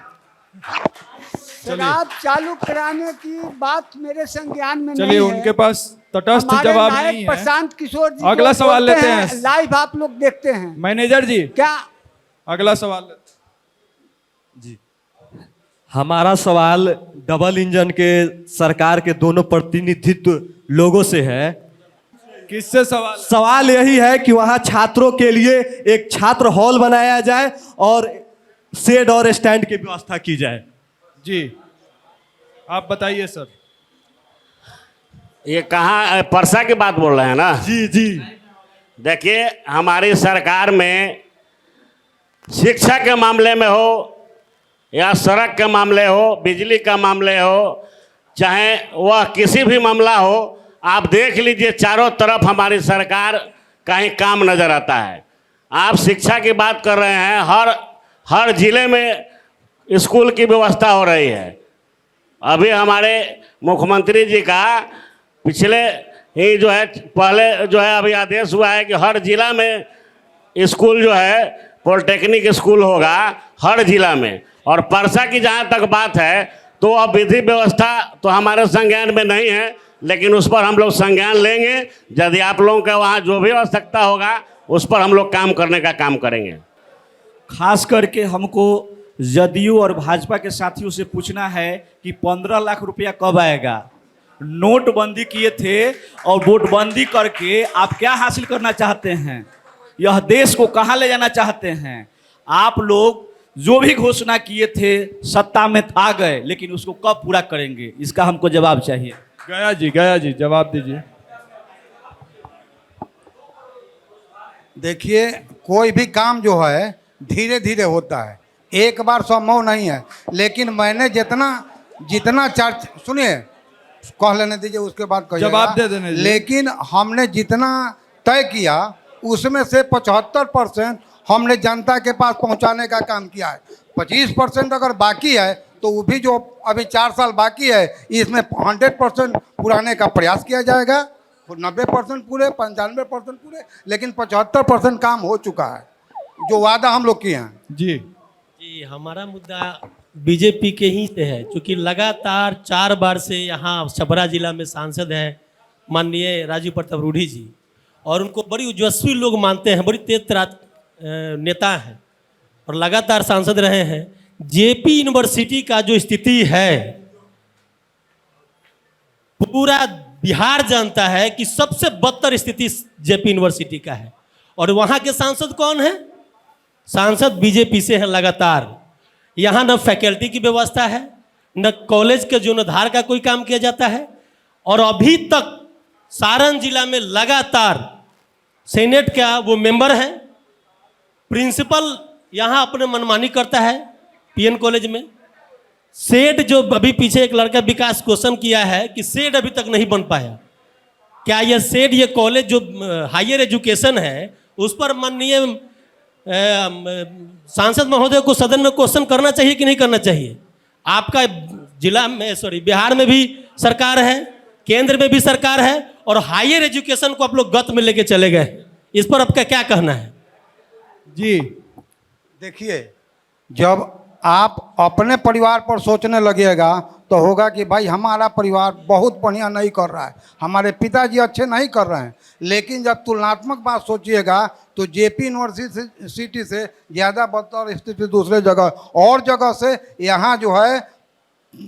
शराब चालू कराने की बात मेरे संज्ञान में नहीं चलिए, है। उनके पास तटस्थ हमारे जवाब नायक नहीं है। प्रशांत किशोर जी अगला जो सवाल बोलते लेते हैं। लाइव आप लोग देखते हैं मैनेजर जी, क्या? अगला सवाल लेते हैं। हमारा सवाल डबल इंजन के सरकार के दोनों प्रतिनिधित्व लोगों से है। किससे सवाल? सवाल यही है कि वहाँ छात्रों के लिए एक छात्र हॉल बनाया जाए और शेड और स्टैंड की व्यवस्था की जाए। जी आप बताइए सर। ये कहाँ परसा की बात बोल रहे हैं ना? जी जी। देखिए, हमारी सरकार में शिक्षा के मामले में हो या सड़क के मामले हो, बिजली का मामले हो, चाहे वह किसी भी मामला हो, आप देख लीजिए चारों तरफ हमारी सरकार का ही काम नज़र आता है। आप शिक्षा की बात कर रहे हैं, हर जिले में स्कूल की व्यवस्था हो रही है। अभी हमारे मुख्यमंत्री जी का पिछले ही जो है पहले जो है अभी आदेश हुआ है कि हर जिला में स्कूल जो है पॉलिटेक्निक स्कूल होगा हर जिला में। और परसा की जहाँ तक बात है तो अब विधि व्यवस्था तो हमारे संज्ञान में नहीं है, लेकिन उस पर हम लोग संज्ञान लेंगे। यदि आप लोगों का वहाँ जो भी आवश्यकता होगा उस पर हम लोग काम करने का काम करेंगे। खास करके हमको जदयू और भाजपा के साथियों से पूछना है कि 15 लाख रुपया कब आएगा? नोटबंदी किए थे और वोटबंदी करके आप क्या हासिल करना चाहते हैं? यह देश को कहाँ ले जाना चाहते हैं? आप लोग जो भी घोषणा किए थे सत्ता में आ गए, लेकिन उसको कब पूरा करेंगे? इसका हमको जवाब चाहिए। गया जी जवाब दीजिए। देखिए, कोई भी काम जो है धीरे धीरे होता है, एक बार संभव नहीं है। लेकिन मैंने जितना चर्च सुनिए, कह लेने दीजिए उसके बाद जवाब दे देने दीजिए। लेकिन हमने जितना तय किया उसमें से 75% हमने जनता के पास पहुंचाने का काम किया है। 25% अगर बाकी है तो वो भी जो अभी 4 साल बाकी है इसमें 100% पुराने का प्रयास किया जाएगा। 90% पूरे, 95% पूरे, लेकिन 75% काम हो चुका है जो वादा हम लोग किए हैं। जी, हमारा मुद्दा बीजेपी के ही से है, क्योंकि लगातार 4 बार से यहाँ छपरा जिला में सांसद हैं माननीय राजीव प्रताप रूढ़ी जी, और उनको बड़ी ओजस्वी लोग मानते हैं, बड़ी तेज तरार नेता हैं और लगातार सांसद रहे हैं। जेपी यूनिवर्सिटी का जो स्थिति है पूरा बिहार जानता है कि सबसे बदतर स्थिति जेपी यूनिवर्सिटी का है, और वहाँ के सांसद कौन है? सांसद बीजेपी से हैं लगातार। यहाँ न फैकल्टी की व्यवस्था है, न कॉलेज के जीर्णोद्धार का कोई काम किया जाता है, और अभी तक सारण जिला में लगातार सेनेट का वो मेंबर है, प्रिंसिपल यहाँ अपने मनमानी करता है पीएन कॉलेज में। सेड जो अभी पीछे एक लड़का विकास क्वेश्चन किया है कि सेड अभी तक नहीं बन पाया, क्या यह सेड ये कॉलेज जो हायर एजुकेशन है उस पर माननीय सांसद महोदय को सदन में क्वेश्चन करना चाहिए कि नहीं करना चाहिए? आपका जिला में बिहार में भी सरकार है, केंद्र में भी सरकार है, और हायर एजुकेशन को आप लोग गत में लेके चले गए, इस पर आपका क्या कहना है? जी देखिए, जब आप अपने परिवार पर सोचने लगिएगा तो होगा कि भाई हमारा परिवार बहुत बढ़िया नहीं कर रहा है, हमारे पिताजी अच्छे नहीं कर रहे हैं, लेकिन जब तुलनात्मक बात सोचिएगा तो जेपी यूनिवर्सिटी से ज़्यादा बदतर स्थिति दूसरे जगह से यहाँ जो है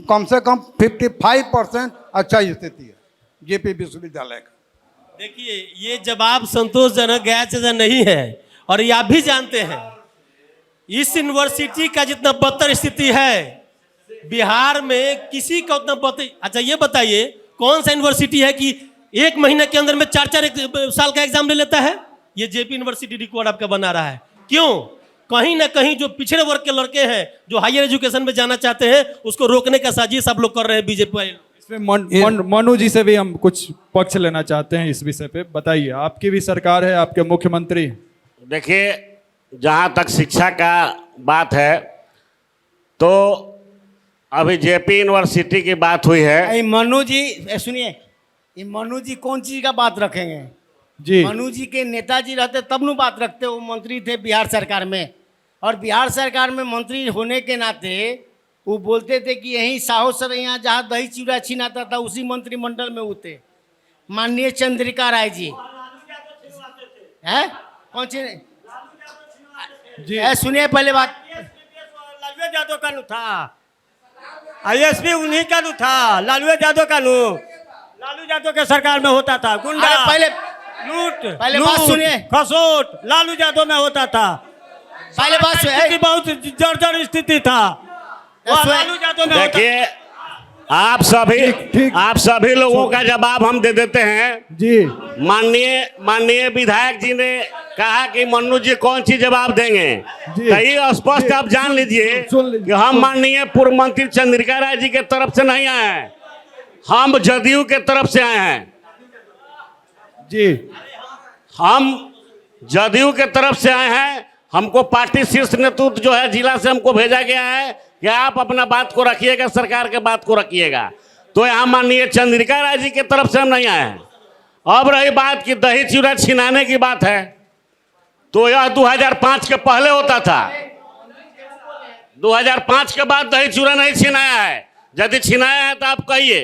कम से कम 55% अच्छा स्थिति है जेपी विश्वविद्यालय का। देखिए, ये जवाब संतोषजनक गैर नहीं है, और ये आप भी जानते हैं इस यूनिवर्सिटी का जितना बदतर स्थिति है बिहार में किसी का उतना बदतर। अच्छा ये बताइए, कौन सा यूनिवर्सिटी है कि 1 महीने के अंदर में 4-4 साल का एग्जाम ले लेता है? ये जेपी यूनिवर्सिटी रिकॉर्ड आपका बना रहा है। क्यों? कहीं ना कहीं जो पिछड़े वर्ग के लड़के हैं जो हायर एजुकेशन में जाना चाहते हैं उसको रोकने का साजिश आप लोग कर रहे हैं बीजेपी वाले। इसमें मनु जी से भी हम कुछ पक्ष लेना चाहते हैं इस विषय पे। बताइए, आपकी भी सरकार है, आपके मुख्यमंत्री। देखिए, जहाँ तक शिक्षा का बात है तो अभी जेपी यूनिवर्सिटी की बात हुई है। मनु जी सुनिए, ये मनु जी कौन चीज का बात रखेंगे जी? मनु जी के नेताजी रहते तब नु बात रखते, वो मंत्री थे बिहार सरकार में, और बिहार सरकार में मंत्री होने के नाते वो बोलते थे कि यहीं साहो सर यहाँ जहाँ दही चूड़ा छीनाता था उसी मंत्रिमंडल में होते माननीय चंद्रिका राय जी है। कौन सी जी? सुनिए पहले बात, लालू यादव का नु था, आईएसपी उन्हीं का नु था, लालू यादव का नु, लालू यादव के सरकार में होता था गुंडा, पहले पहले बात सुनिए, खसोट लालू यादव में होता था। पहले बात सुनिए, बहुत जर्जर स्थिति था लालू यादव में। देखिए, आप सभी लोगों का जवाब हम दे देते हैं जी। माननीय विधायक जी ने कहा कि मन्नू जी कौन सी जवाब देंगे, तो ये स्पष्ट आप जान लीजिए कि हम माननीय पूर्व मंत्री चंद्रिका राय जी के तरफ से नहीं आए हैं, हम जदयू के तरफ से आए हैं जी। हम जदयू के तरफ से आए हैं। हमको पार्टी शीर्ष नेतृत्व जो है जिला से हमको भेजा गया है कि आप अपना बात को रखिएगा, सरकार के बात को रखिएगा। तो यहाँ माननीय चंद्रिका राय जी की तरफ से हम नहीं आए हैं। अब रही बात कि दही चूड़ा छिनाने की बात है, तो यह 2005 के पहले होता था। 2005 के बाद दही चूड़ा नहीं छिनाया है। यदि छिनाया है तो आप कहिए।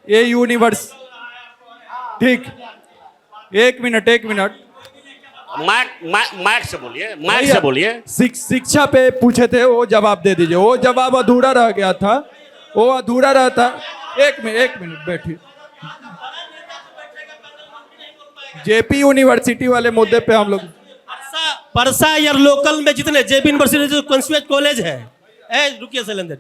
ये यूनिवर्स ठीक, एक मिनट माइक से बोलिए, माइक से बोलिए। शिक्षा पे पूछे थे, वो जवाब दे दीजिए। वो जवाब अधूरा रह गया था, वो अधूरा रहता। एक मिनट बैठिए। जेपी यूनिवर्सिटी वाले मुद्दे पे हम लोग परसा या लोकल में जितने जेपी यूनिवर्सिटी जो कंस्टिट्यूएंट कॉलेज है, रुकिए सिलेंडर,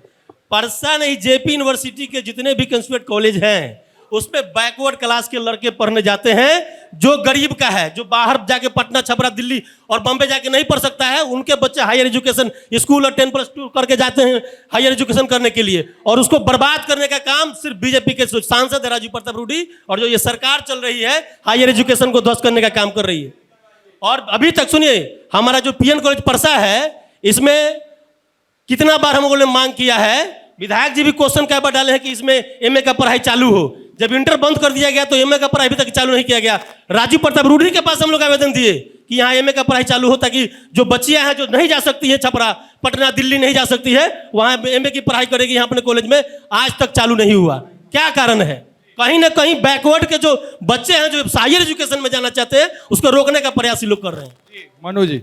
परसा नहीं जेपी यूनिवर्सिटी के जितने भी कंस्टिट्यूएंट कॉलेज हैं उसमें बैकवर्ड क्लास के लड़के पढ़ने जाते हैं, जो गरीब का है, जो बाहर जाके पटना, छपरा, दिल्ली और बॉम्बे जाके नहीं पढ़ सकता है, उनके बच्चे हायर एजुकेशन स्कूल और 10+2 करके जाते हैं हायर एजुकेशन करने के लिए, और उसको बर्बाद करने का काम सिर्फ बीजेपी के सांसद राजीव प्रताप रूढ़ी और जो ये सरकार चल रही है हायर एजुकेशन को ध्वस्त करने का काम कर रही है। और अभी तक सुनिए, हमारा जो पीएन कॉलेज परसा है इसमें कितना बार हम लोगों ने मांग किया है, विधायक जी भी क्वेश्चन कई बार डाले हैं कि इसमें एमए का पढ़ाई चालू हो। जब इंटर बंद कर दिया गया तो एमए का पढ़ाई अभी तक चालू नहीं किया गया। राजू प्रताप रूडी के पास हम लोग आवेदन दिए कि यहाँ एमए का पढ़ाई चालू हो, ताकि जो बच्चियां हैं जो नहीं जा सकती है छपरा, पटना, दिल्ली नहीं जा सकती है, वहाँ एमए की पढ़ाई करेगी यहाँ अपने कॉलेज में। आज तक चालू नहीं हुआ, क्या कारण है? कहीं ना कहीं बैकवर्ड के जो बच्चे हैं जो हायर एजुकेशन में जाना चाहते हैं उसको रोकने का प्रयास लोग कर रहे हैं। मनु जी,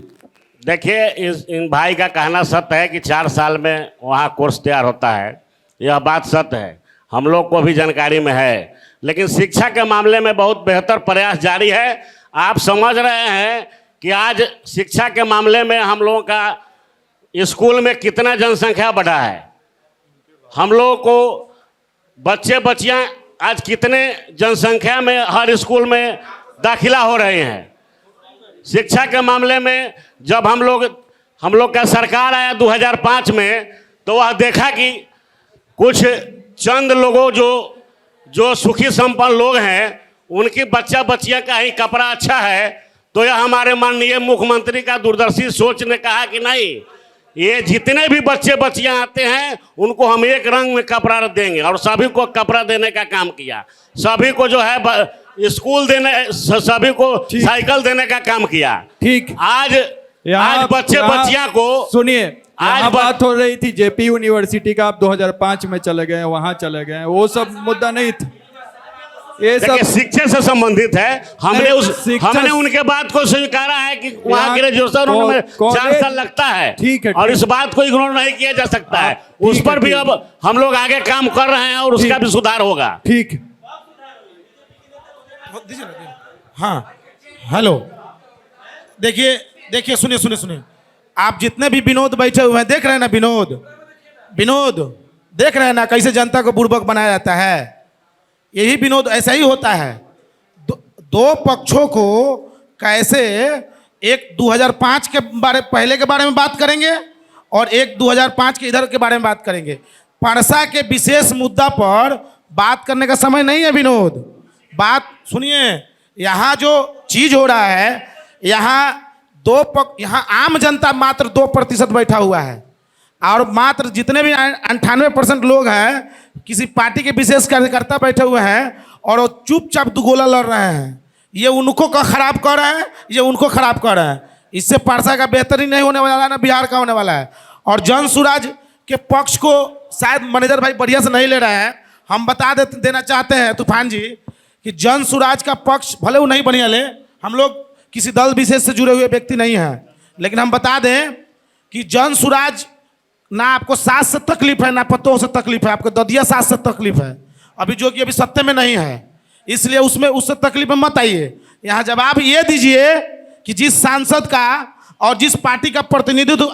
देखिए, इन भाई का कहना सत्य है कि 4 साल में वहाँ कोर्स तैयार होता है, यह बात सत्य है, हम लोग को भी जानकारी में है। लेकिन शिक्षा के मामले में बहुत बेहतर प्रयास जारी है। आप समझ रहे हैं कि आज शिक्षा के मामले में हम लोगों का स्कूल में कितना जनसंख्या बढ़ा है। हम लोगों को बच्चे बच्चियाँ आज कितने जनसंख्या में हर स्कूल में दाखिला हो रहे हैं। शिक्षा के मामले में जब हम लोग का सरकार आया 2005 में, तो वह देखा कि कुछ चंद लोगों जो सुखी संपन्न लोग हैं उनकी बच्चियां का ही कपड़ा अच्छा है, तो यह हमारे माननीय मुख्यमंत्री का दूरदर्शी सोच ने कहा कि नहीं, ये जितने भी बच्चे बच्चियां आते हैं उनको हम एक रंग में कपड़ा देंगे, और सभी को कपड़ा देने का काम किया। सभी को जो है स्कूल देने, सभी को साइकिल देने का काम किया। ठीक, आज बच्चे बच्चियां को सुनिए, आज बात हो रही थी जेपी यूनिवर्सिटी का, आप 2005 में चले गए, वहां चले गए, वो सब मुद्दा नहीं था। ये सब शिक्षा से संबंधित है। हमने उनके बात को स्वीकारा है कि वहाँ ग्रेजुएशन होने में 4 साल लगता है, ठीक है, और इस बात को इग्नोर नहीं किया जा सकता है। उस पर भी अब हम लोग आगे काम कर रहे हैं और उसका भी सुधार होगा। ठीक, हाँ, हेलो, देखिए सुनिए, आप जितने भी विनोद बैठे हुए हैं देख रहे हैं ना, विनोद देख रहे हैं ना कैसे जनता को बुर्बक बनाया जाता है। यही विनोद ऐसा ही होता है। दो पक्षों को कैसे, एक 2005 के पहले के बारे में बात करेंगे और एक 2005 के इधर के बारे में बात करेंगे। परसा के विशेष मुद्दा पर बात करने का समय नहीं है विनोद। बात सुनिए, यहाँ जो चीज हो रहा है, यहाँ यहाँ आम जनता मात्र 2% बैठा हुआ है, और मात्र जितने भी 98% लोग हैं किसी पार्टी के विशेष कार्यकर्ता बैठे हुए हैं, और वो चुपचाप दुगोला लड़ रहे हैं। ये उनको का खराब कर रहे हैं, ये उनको खराब कर रहे हैं। इससे परसा का बेहतरीन नहीं होने वाला है, ना बिहार का होने वाला है। और जन सुराज के पक्ष को शायद मैनेजर भाई बढ़िया से नहीं ले रहे हैं। हम बता देना चाहते हैं तूफान जी कि जन सुराज का पक्ष भले वो नहीं बढ़िया ले, हम लोग किसी दल विशेष से जुड़े हुए व्यक्ति नहीं हैं, लेकिन हम बता दें कि जन सुराज ना आपको सास से तकलीफ है, ना पतों से तकलीफ है, आपको ददिया सास से तकलीफ है, अभी जो कि अभी सत्य में नहीं है, इसलिए उससे तकलीफ में मत आइए। यहाँ जवाब ये दीजिए कि जिस सांसद का और जिस पार्टी का प्रतिनिधित्व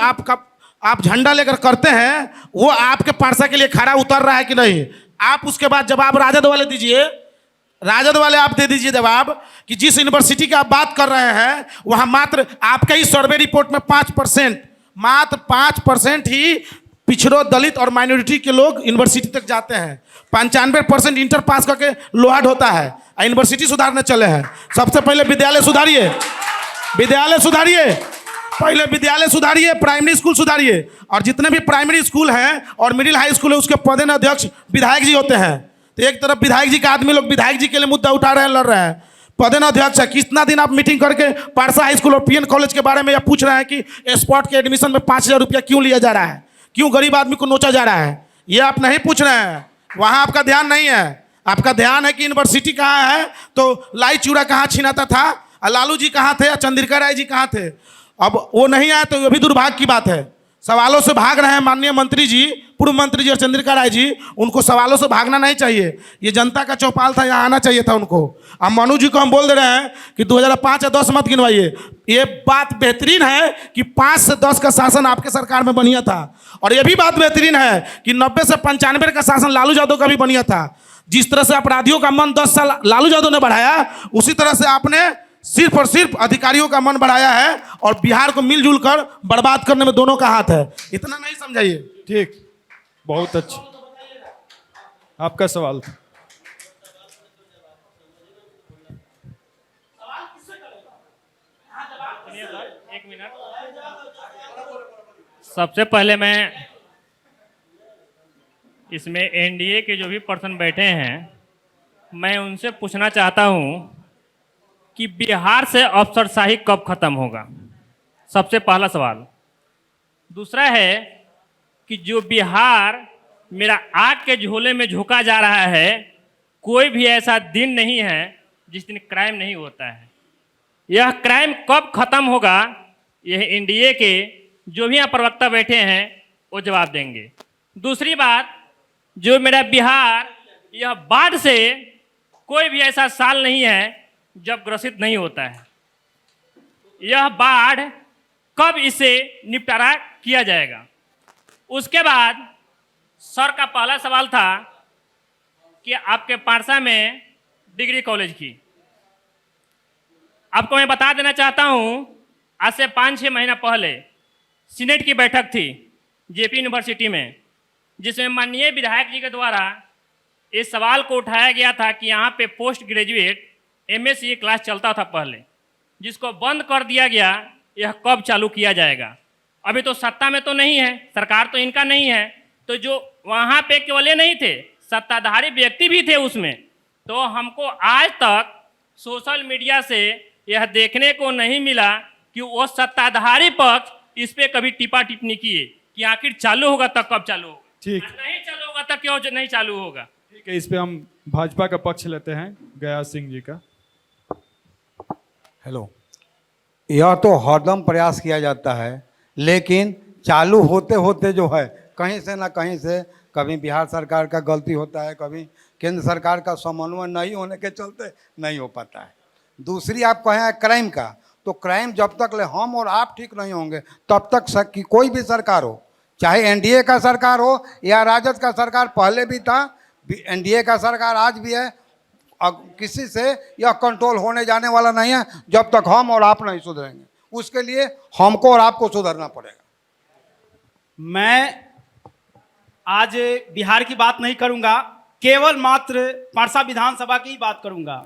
आप झंडा लेकर करते हैं, वो आपके परसा के लिए खरा उतर रहा है कि नहीं। आप उसके बाद जवाब राजद वाले दीजिए, राजद वाले आप दे दीजिए जवाब कि जिस यूनिवर्सिटी की आप बात कर रहे हैं वहाँ मात्र आपके ही सर्वे रिपोर्ट में 5%, मात्र 5% ही पिछड़ों, दलित और माइनॉरिटी के लोग यूनिवर्सिटी तक जाते हैं। 95% इंटर पास करके लोहाड होता है। यूनिवर्सिटी सुधारने चले हैं। सबसे पहले विद्यालय सुधारिए, पहले विद्यालय सुधारिए, प्राइमरी स्कूल सुधारिए, और जितने भी प्राइमरी स्कूल हैं और मिडिल हाई स्कूल है उसके पदेन अध्यक्ष विधायक जी होते हैं। तो एक तरफ विधायक जी का आदमी लोग विधायक जी के लिए मुद्दा उठा रहे हैं, लड़ रहे हैं, पदेन अध्यक्ष है। कितना दिन आप मीटिंग करके परसा हाई स्कूल और पीएन कॉलेज के बारे में यह पूछ रहे हैं कि स्पॉट के एडमिशन में 5000 रुपया क्यों लिया जा रहा है, क्यों गरीब आदमी को नोचा जा रहा है, ये आप नहीं पूछ रहे हैं। वहाँ आपका ध्यान नहीं है। आपका ध्यान है कि यूनिवर्सिटी कहाँ है, तो लाई चूड़ा कहाँ छीनाता था, लालू जी कहाँ थे, चंद्रिका राय जी कहाँ थे। अब वो नहीं आए तो ये भी दुर्भाग्य की बात है। सवालों से भाग रहे हैं माननीय मंत्री जी, पूर्व मंत्री जी और चंद्रिका राय जी, उनको सवालों से भागना नहीं चाहिए। ये जनता का चौपाल था, यहाँ आना चाहिए था उनको। अब मनु जी को हम बोल दे रहे हैं कि 2005 या 10 मत गिनवाइए। ये बात बेहतरीन है कि 5 से 10 का शासन आपके सरकार में बढ़िया था, और ये भी बात बेहतरीन है कि 90 से 95 का शासन लालू यादव का भी बढ़िया था। जिस तरह से अपराधियों का मन 10 साल लालू यादव ने बढ़ाया, उसी तरह से आपने सिर्फ और सिर्फ अधिकारियों का मन बढ़ाया है, और बिहार को मिलजुल कर बर्बाद करने में दोनों का हाथ है। इतना नहीं समझाइए। ठीक, बहुत अच्छा, आपका सवाल था। सबसे पहले मैं इसमें एनडीए के जो भी पर्सन बैठे हैं, मैं उनसे पूछना चाहता हूं कि बिहार से अफसरशाही कब खत्म होगा, सबसे पहला सवाल। दूसरा है कि जो बिहार मेरा आग के झोले में झोंका जा रहा है, कोई भी ऐसा दिन नहीं है जिस दिन क्राइम नहीं होता है। यह क्राइम कब खत्म होगा, यह एनडीए के जो भी यहाँ प्रवक्ता बैठे हैं वो जवाब देंगे। दूसरी बात, जो मेरा बिहार, यह बाढ़ से कोई भी ऐसा साल नहीं है जब ग्रसित नहीं होता है। यह बाढ़ कब इसे निपटारा किया जाएगा। उसके बाद सर का पहला सवाल था कि आपके पारसा में डिग्री कॉलेज की, आपको मैं बता देना चाहता हूं, आज से 5-6 महीना पहले सीनेट की बैठक थी जेपी यूनिवर्सिटी में, जिसमें माननीय विधायक जी के द्वारा इस सवाल को उठाया गया था कि यहाँ पे पोस्ट ग्रेजुएट एमएससी क्लास चलता था पहले, जिसको बंद कर दिया गया। यह कब चालू किया जाएगा। अभी तो सत्ता में तो नहीं है, सरकार तो इनका नहीं है, तो जो वहाँ पे केवल ये नहीं थे, सत्ताधारी व्यक्ति भी थे उसमें। तो हमको आज तक सोशल मीडिया से यह देखने को नहीं मिला कि वो सत्ताधारी पक्ष इस पे कभी टिप्पा टिप्पणी किए कि आखिर चालू होगा तक कब चालू होगा, ठीक, नहीं चालू होगा तक क्यों नहीं चालू होगा। ठीक है, इस पे हम भाजपा का पक्ष लेते हैं, गया सिंह जी का। हेलो, यह तो हरदम प्रयास किया जाता है, लेकिन चालू होते होते जो है कहीं से ना कहीं से कभी बिहार सरकार का गलती होता है, कभी केंद्र सरकार का समन्वय नहीं होने के चलते नहीं हो पाता है। दूसरी आप कहें क्राइम का, तो क्राइम जब तक ले हम और आप ठीक नहीं होंगे तब तक कि कोई भी सरकार हो, चाहे एनडीए का सरकार हो या राजद का सरकार पहले भी था, एनडीए का सरकार आज भी है, किसी से यह कंट्रोल होने जाने वाला नहीं है जब तक हम और आप नहीं सुधरेंगे। उसके लिए हमको और आपको सुधरना पड़ेगा। मैं आज बिहार की बात नहीं करूंगा, केवल मात्र पारसा विधानसभा की ही बात करूंगा।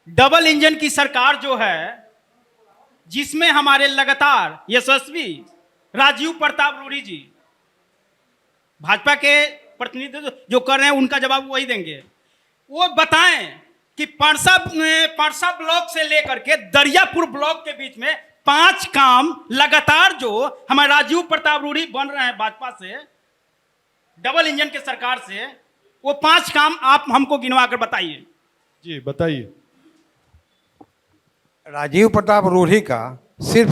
डबल इंजन की सरकार जो है, जिसमें हमारे लगातार यशस्वी राजीव प्रताप रूढ़ी जी भाजपा के प्रतिनिधित्व जो कर रहे हैं, उनका जवाब वही देंगे। वो बताएं कि पारसा ब्लॉक से लेकर के दरियापुर ब्लॉक के बीच में 5 काम लगातार जो हमारे राजीव प्रताप रूढ़ी बन रहे हैं भाजपा से, डबल इंजन के सरकार से, वो 5 काम आप हमको गिनवा कर बताइए। जी बताइए। राजीव प्रताप रूढ़ी का सिर्फ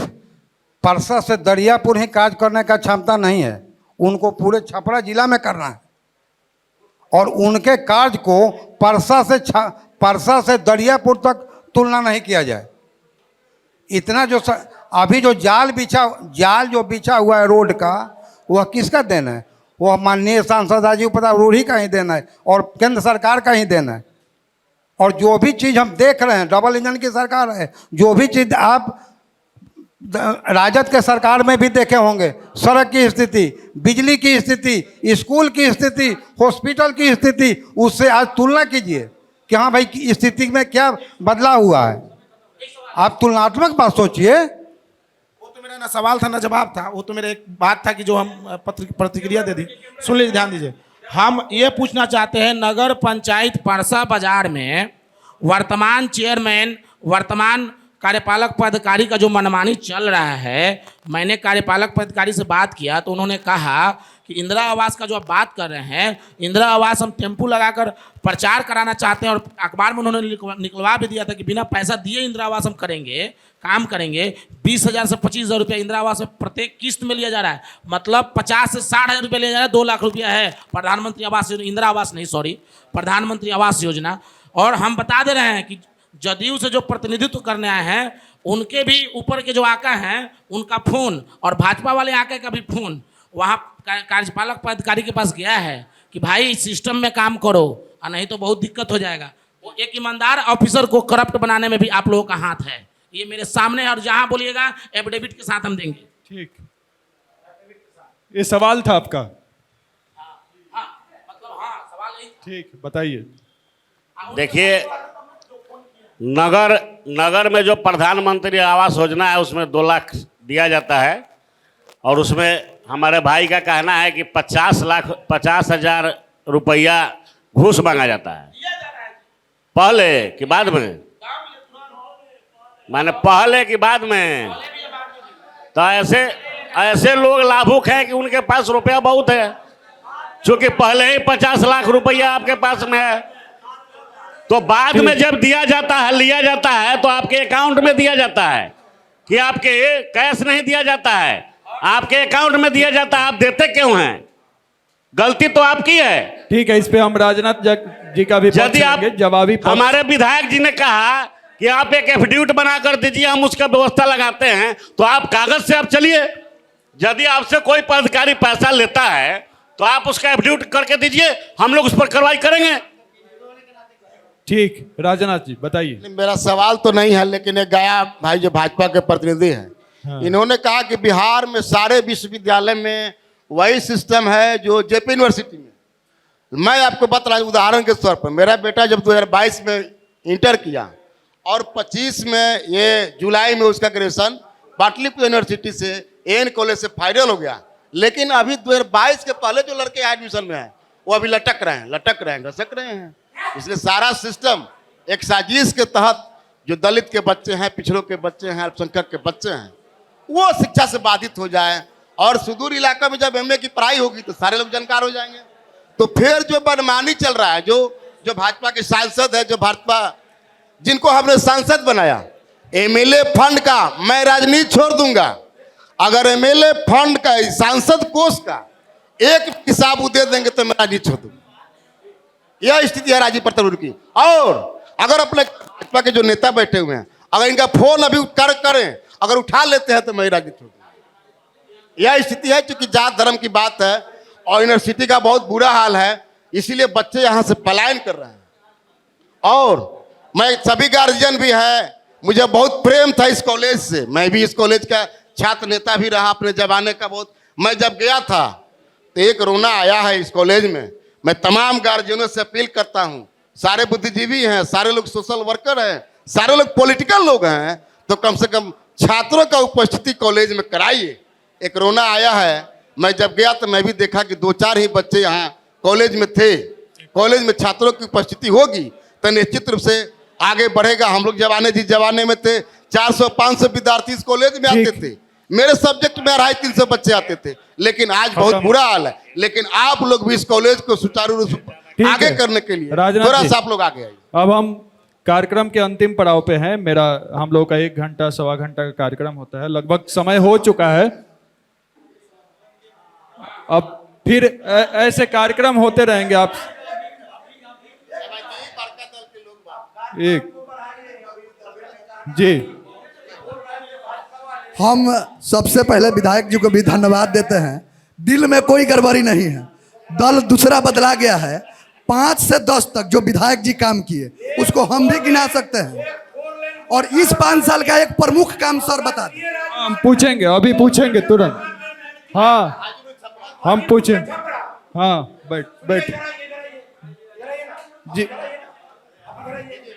परसा से दरियापुर ही कार्य करने का क्षमता नहीं है, उनको पूरे छपरा जिला में करना है। और उनके कार्य को परसा से दरियापुर तक तुलना नहीं किया जाए। इतना जो अभी जो जाल जो बिछा हुआ है रोड का, वह किसका देना है? वह माननीय सांसद राजीव प्रताप रूढ़ी का ही देना है और केंद्र सरकार का ही देना है। और जो भी चीज़ हम देख रहे हैं, डबल इंजन की सरकार है, जो भी चीज़ आप राजद के सरकार में भी देखे होंगे, सड़क की स्थिति, बिजली की स्थिति, स्कूल की स्थिति, हॉस्पिटल की स्थिति, उससे आज तुलना कीजिए कि हाँ भाई स्थिति में क्या बदलाव हुआ है। आप तुलनात्मक बात सोचिए। वो तो मेरा ना सवाल था ना जवाब था, वो तो मेरा एक बात था कि जो हम प्रतिक्रिया दे दी। सुन लीजिए, ध्यान दीजिए। हम ये पूछना चाहते हैं, नगर पंचायत परसा बाजार में वर्तमान चेयरमैन, वर्तमान कार्यपालक पदाधिकारी का जो मनमानी चल रहा है, मैंने कार्यपालक पदाधिकारी से बात किया तो उन्होंने कहा कि इंदिरा आवास का जो आप बात कर रहे हैं, इंदिरा आवास हम टेम्पू लगाकर प्रचार कराना चाहते हैं और अखबार में उन्होंने निकलवा भी दिया था कि बिना पैसा दिए इंदिरा आवास हम करेंगे, काम करेंगे। 20,000 से 25,000 रुपया इंदिरा आवास में प्रत्येक किस्त में लिया जा रहा है, मतलब 50 से 60,000 रुपया लिया जा रहा है। 2 लाख रुपया है प्रधानमंत्री आवास, इंदिरा आवास नहीं, सॉरी, प्रधानमंत्री आवास योजना। और हम बता दे रहे हैं कि जदयू से जो प्रतिनिधित्व करने आए हैं, उनके भी ऊपर के जो आका हैं उनका फोन और भाजपा वाले आके का भी फोन वहाँ कार्यपालक पदाधिकारी के पास गया है कि भाई सिस्टम में काम करो और नहीं तो बहुत दिक्कत हो जाएगा। वो एक ईमानदार ऑफिसर को करप्ट बनाने में भी आप लोगों का हाथ है, ये मेरे सामने है और जहाँ बोलिएगा एफिडेविट के साथ हम देंगे। ठीक, ये सवाल था आपका? मतलब हाँ, सवाल यही। ठीक, बताइए। देखिए, नगर में जो प्रधानमंत्री आवास योजना है उसमें 2 लाख दिया जाता है और उसमें हमारे भाई का कहना है कि 50,000 रुपया घूस मांगा जाता है। पहले कि बाद में? माने पहले कि बाद में? तो ऐसे लोग लाभुक हैं कि उनके पास रुपया बहुत है, क्योंकि पहले ही 50 लाख रुपया आपके पास में है, तो बाद में जब दिया जाता है, लिया जाता है, तो आपके अकाउंट में दिया जाता है कि आपके कैश नहीं दिया जाता है, आपके अकाउंट में दिया जाता है। आप देते क्यों हैं? गलती तो आपकी है। ठीक है, इस पे हम राजनाथ जी का भी यदि आप जवाबी हमारे विधायक जी ने कहा कि आप एक एफिडेविट बना कर दीजिए, हम उसका व्यवस्था लगाते हैं, तो आप कागज से आप चलिए। यदि आपसे कोई पदाधिकारी पैसा लेता है तो आप उसका एफिडेविट करके दीजिए, हम लोग उस पर कार्रवाई करेंगे। ठीक, राजनाथ जी बताइए। मेरा सवाल तो नहीं है, लेकिन एक गया भाई जो भाजपा के प्रतिनिधि हैं, हाँ। इन्होंने कहा कि बिहार में सारे विश्वविद्यालय में वही सिस्टम है जो जेपी यूनिवर्सिटी में। मैं आपको बता रहा हूं उदाहरण के तौर पर, मेरा बेटा जब 2022 में इंटर किया और 25 में ये जुलाई में उसका ग्रेजुएशन पाटलिपुत्र यूनिवर्सिटी से एन कॉलेज से फाइनल हो गया, लेकिन अभी 2022 के पहले जो लड़के एडमिशन में हैं वो अभी लटक रहे हैं, घसक रहे हैं। इसलिए सारा सिस्टम एक साजिश के तहत जो दलित के बच्चे हैं, पिछड़ों के बच्चे हैं, अल्पसंख्यक के बच्चे हैं, वो शिक्षा से बाधित हो जाए। और सुदूर इलाका में जब एमए की पढ़ाई होगी तो सारे लोग जानकार हो जाएंगे। तो फिर जो बदमानी चल रहा है, जो भाजपा के सांसद है, जो भाजपा जिनको हमने सांसद बनाया, एमएलए फंड का मैं राजनीति छोड़ दूंगा, अगर एमएलए फंड का सांसद कोष का एक हिसाब वो दे देंगे तो मैं राजनीति छोड़ दूंगा। यह स्थिति है राजीव प्रताप की। और अगर अपने भाजपा के जो नेता बैठे हुए हैं, अगर इनका फोन अभी करें, अगर उठा लेते हैं तो मैं राजनीति छोड़ दूंगा। यह स्थिति है, क्योंकि जात धर्म की बात है और यूनिवर्सिटी का बहुत बुरा हाल है, इसीलिए बच्चे यहाँ से पलायन कर रहे हैं। और मैं सभी गार्जियन भी है, मुझे बहुत प्रेम था इस कॉलेज से, मैं भी इस कॉलेज का छात्र नेता भी रहा अपने जमाने का बहुत। मैं जब गया था तो एक रोना आया है इस कॉलेज में। मैं तमाम गार्जियनों से अपील करता हूँ, सारे बुद्धिजीवी हैं, सारे लोग सोशल वर्कर हैं, सारे लोग पॉलिटिकल लोग हैं, तो कम से कम छात्रों का उपस्थिति कॉलेज में कराइए। एक रोना आया है, मैं जब गया तो मैं भी देखा कि 2-4 ही बच्चे यहाँ कॉलेज में थे। कॉलेज में छात्रों की उपस्थिति होगी तो निश्चित रूप से आगे बढ़ेगा। हम लोग जिस जमाने में थे 400-500 विद्यार्थी इस कॉलेज में आते थे, मेरे सब्जेक्ट में 250-300 बच्चे आते थे, लेकिन आज बहुत बुरा हाल है। लेकिन आप लोग भी इस कॉलेज को सुचारू रूप से आगे करने के लिए थोड़ा सा आप लोग आगे आइए। अब हम कार्यक्रम के अंतिम पड़ाव पे हैं। हम लोग का 1 घंटा 1.25 घंटा का कार्यक्रम होता है, लगभग समय हो चुका है। अब फिर ऐसे कार्यक्रम होते रहेंगे। आप एक जी, हम सबसे पहले विधायक जी को भी धन्यवाद देते हैं। दिल में कोई गड़बड़ी नहीं है, दल दूसरा बदला गया है। 5 से 10 तक जो विधायक जी काम किए उसको हम भी गिना सकते हैं, और इस 5 साल का एक प्रमुख काम सर बता दें। हम पूछेंगे, अभी पूछेंगे तुरंत। हाँ, हम पूछेंगे। हाँ, बैठ जी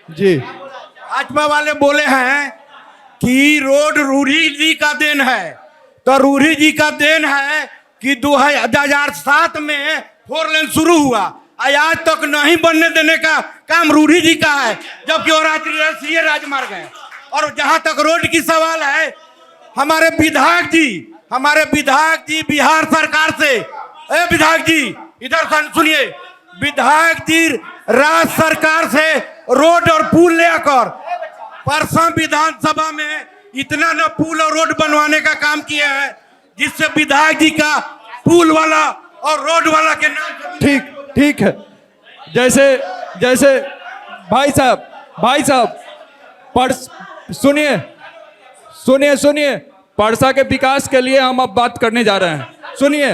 जी। भाजपा वाले बोले हैं कि रोड रूढ़ी जी का देन है, तो रूढ़ी जी का देन है कि 2007 में 4 लेन शुरू हुआ, आज तक नहीं बनने देने का काम रूढ़ी जी का है, जबकि वो राष्ट्रीय राजमार्ग है। और जहां तक रोड की सवाल है, हमारे विधायक जी बिहार सरकार से, विधायक जी इधर सुनिए, विधायक जी राज्य सरकार से रोड और पुल लेकर परसों विधानसभा में इतना न पुल और रोड बनवाने का काम किए हैं, जिससे विधायक जी का पुल वाला और रोड वाला के नाम। ठीक है। जैसे भाई साहब सुनिए, परसा के विकास के लिए हम अब बात करने जा रहे हैं। सुनिए,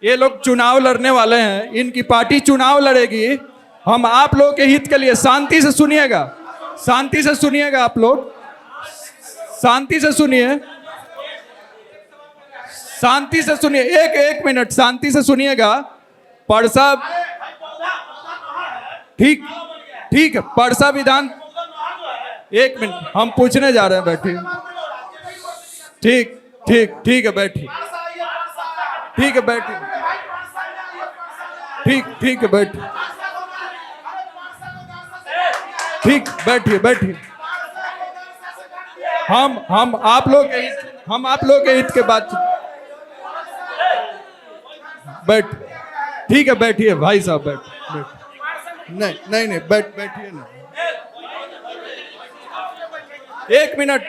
ये लोग चुनाव लड़ने वाले हैं, इनकी पार्टी चुनाव लड़ेगी। हम आप लोगों के हित के लिए शांति से सुनिएगा, आप लोग शांति से सुनिए, एक मिनट शांति से सुनिएगा। परसा ठीक है, परसा विधान, 1 मिनट हम पूछने जा रहे हैं, बैठिए। ठीक है, बैठिए। ठीक है बैठिए। ठीक है बैठ। ठीक, बैठिए बैठिए। हम आप लोग के हित के बात। बैठ। ठीक है बैठिए भाई साहब, बैठ। नहीं बैठिए ना। एक मिनट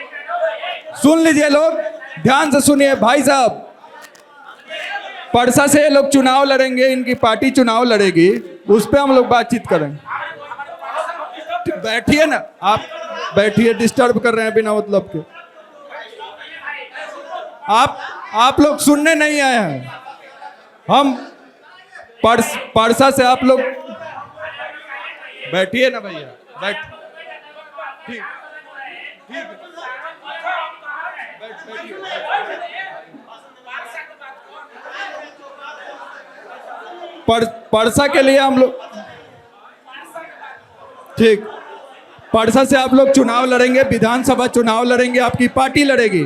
सुन लीजिए लोग, ध्यान से सुनिए भाई साहब। परसा से ये लोग चुनाव लड़ेंगे, इनकी पार्टी चुनाव लड़ेगी, उस पर हम लोग बातचीत करेंगे। बैठिए ना आप, बैठिए, डिस्टर्ब कर रहे हैं बिना मतलब के। आप लोग सुनने नहीं आए हैं। हम परसा से आप लोग बैठिए ना भैया, बैठ। ठीक परसा के लिए हम लोग, ठीक, परसा से आप लोग चुनाव लड़ेंगे, विधानसभा चुनाव लड़ेंगे, आपकी पार्टी लड़ेगी।